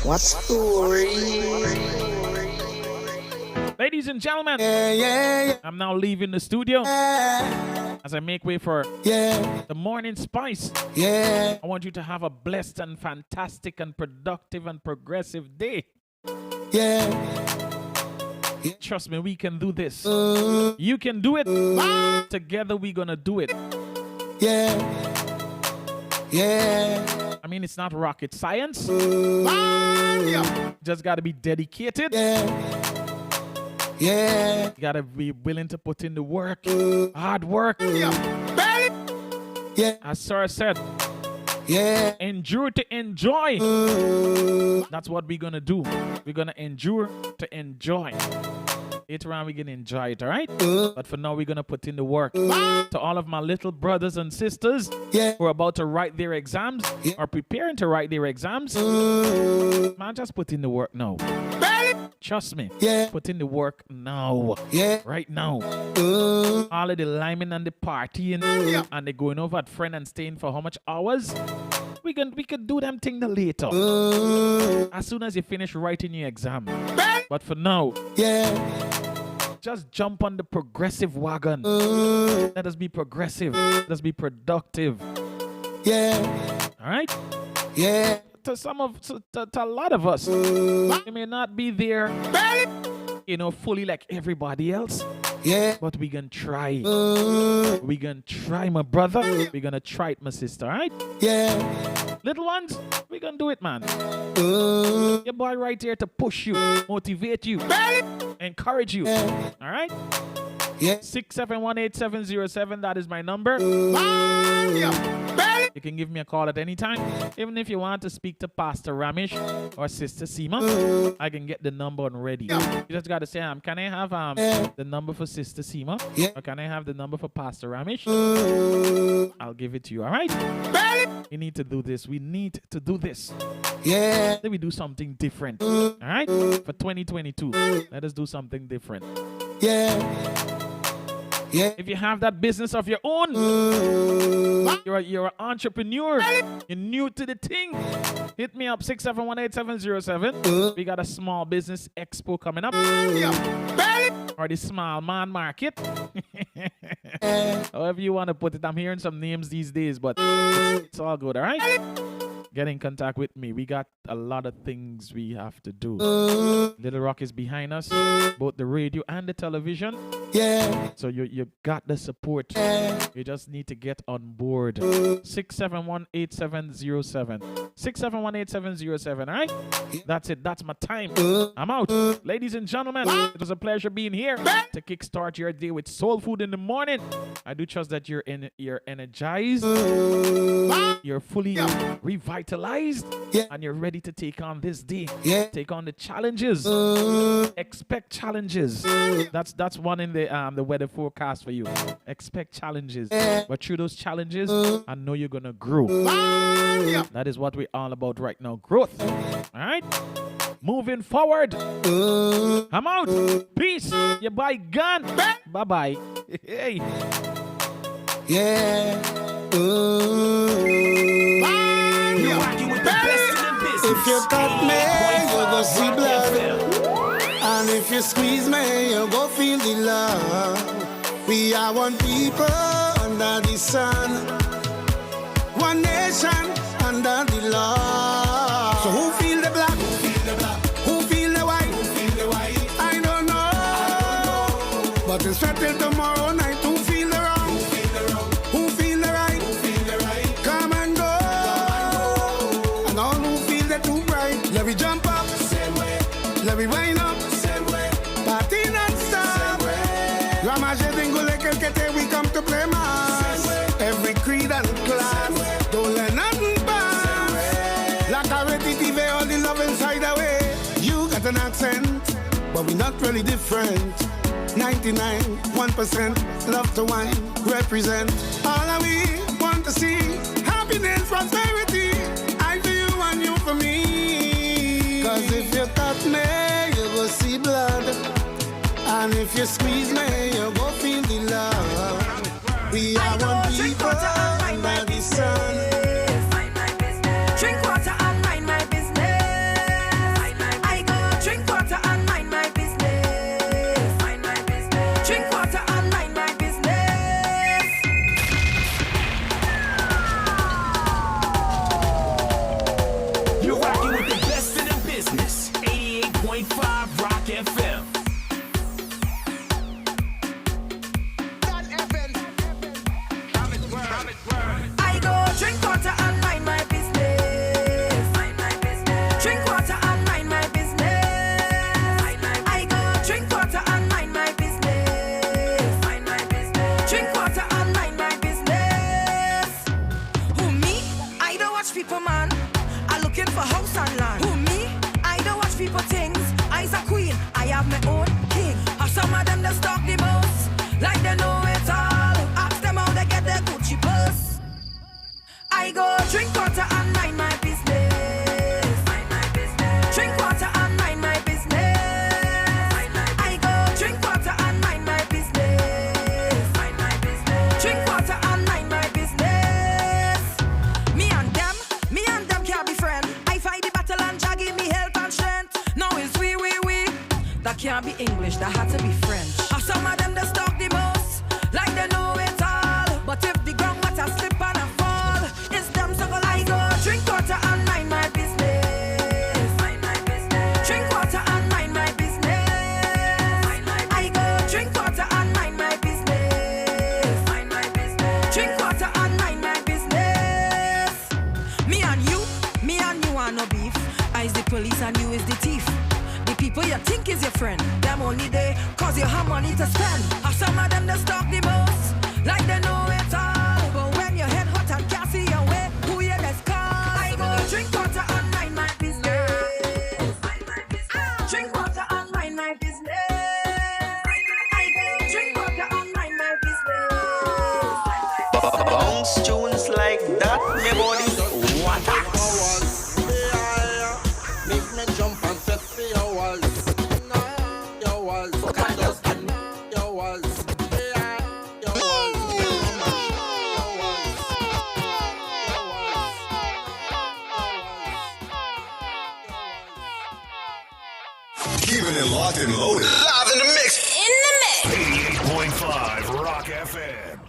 what story? Ladies and gentlemen, I'm now leaving the studio as I make way for the morning spice. I want you to have a blessed and fantastic and productive and progressive day. Trust me, we can do this. You can do it. Together we're gonna do it. I mean, it's not rocket science. Just gotta be dedicated. You gotta be willing to put in the work, hard work. As Sarah said, endure to enjoy. That's what we're gonna do. We're gonna endure to enjoy. Later on, we're gonna enjoy it, all right? But for now, we're gonna put in the work. To all of my little brothers and sisters who are about to write their exams or preparing to write their exams, man, just put in the work now. Trust me. Put in the work now. Right now. All of the liming and the partying and the going over at friend and staying for how much hours? We could do them thing later. As soon as you finish writing your exam. But for now, just jump on the progressive wagon. Let us be progressive. Let us be productive. Yeah. All right? Yeah. To a lot of us, we may not be there, fully like everybody else. Yeah. But we gonna try. We gonna try, my brother. We gonna try it, my sister. All right? Yeah. Little ones, we gonna do it, man. Your boy right here to push you, motivate you, encourage you. All right? Yeah. 6718707. That is my number. You can give me a call at any time. Even if you want to speak to Pastor Ramesh or Sister Seema, I can get the number on ready. You just got to say, can I have the number for Sister Seema? Or can I have the number for Pastor Ramesh? I'll give it to you, all right? We need to do this. We need to do this. Yeah. Let me do something different. All right? For 2022, let us do something different. Yeah. Yeah. If you have that business of your own, you're an entrepreneur, you're new to the thing, hit me up, 6718707. We got a small business expo coming up. Or the small man market. However you want to put it. I'm hearing some names these days, but it's all good, all right? Get in contact with me. We got a lot of things we have to do. Little Rock is behind us, both the radio and the television. Yeah. So you got the support. You just need to get on board. 6718707. 6718707. All right? That's it. That's my time. I'm out. Ladies and gentlemen, it was a pleasure being here to kickstart your day with soul food in the morning. I do trust that you're energized. You're fully revitalized. And you're ready to take on this day. Take on the challenges. Expect challenges. That's one in the weather forecast for you. Expect challenges. But through those challenges, I know you're gonna grow. That is what we're all about right now. Growth. Alright? Moving forward. I'm out. Peace. Your boy gone. Bye-bye. Hey. Yeah. You're rocking with the best in the business. If you cut me, you go see blood. And if you squeeze me, you go feel the love. We are one people under the sun, one nation under the law. So who feel the black? Who feel the black? Who feel the white? Who feel the white? I don't know. But it's settled tomorrow night. Who feel the wrong? Who feel the wrong? Who feel the right? Who feel the right? Come and go. And all who feel the too bright. Let me jump up. Same way. Let me wind up. Same way. Party non-stop. We come to play mass. Every creed and class. Don't let nothing pass. Like a ready TV, all the love inside away. You got an accent, but we not really different. 99, 1% love to wine. Represent all that we want to see. Happiness, prosperity. I for you and you for me. Cause if you cut me, you go see blood. And if you squeeze me, you go feel the love. We are one people under the sun. Drink water and mind my business. I go drink water and mind my business. Drink water and mind my business. You're rocking with the best in the business. 88.5 Rock FM. I go drink That can't be English, that had to be French. Or some of them that talk the most, like they know it all. But if the ground water slip and I fall, it's them so go like go drink water and mind my business. Mind my business. Drink water and mind my business. Mind my business. I go drink water and mind my business. Mind my business. Drink water and mind my business. Me and you are no beef. I is the police and you is the thief. The people you think is your friend, them only they cause you have money to spend. Or some of them that talk the most, like they know it all. But when your head hot and can't see your way, who you let's call? I go drink water and mind my business. Mind my business. Drink water and mind my business. I go drink water and mind my business. Bounce tunes like that, my body. What? Make me jump and set for your walls. Your walls. Just your walls. Your walls. Keeping it locked and loaded. Live in the mix. In the mix. 88.5 Rock FM.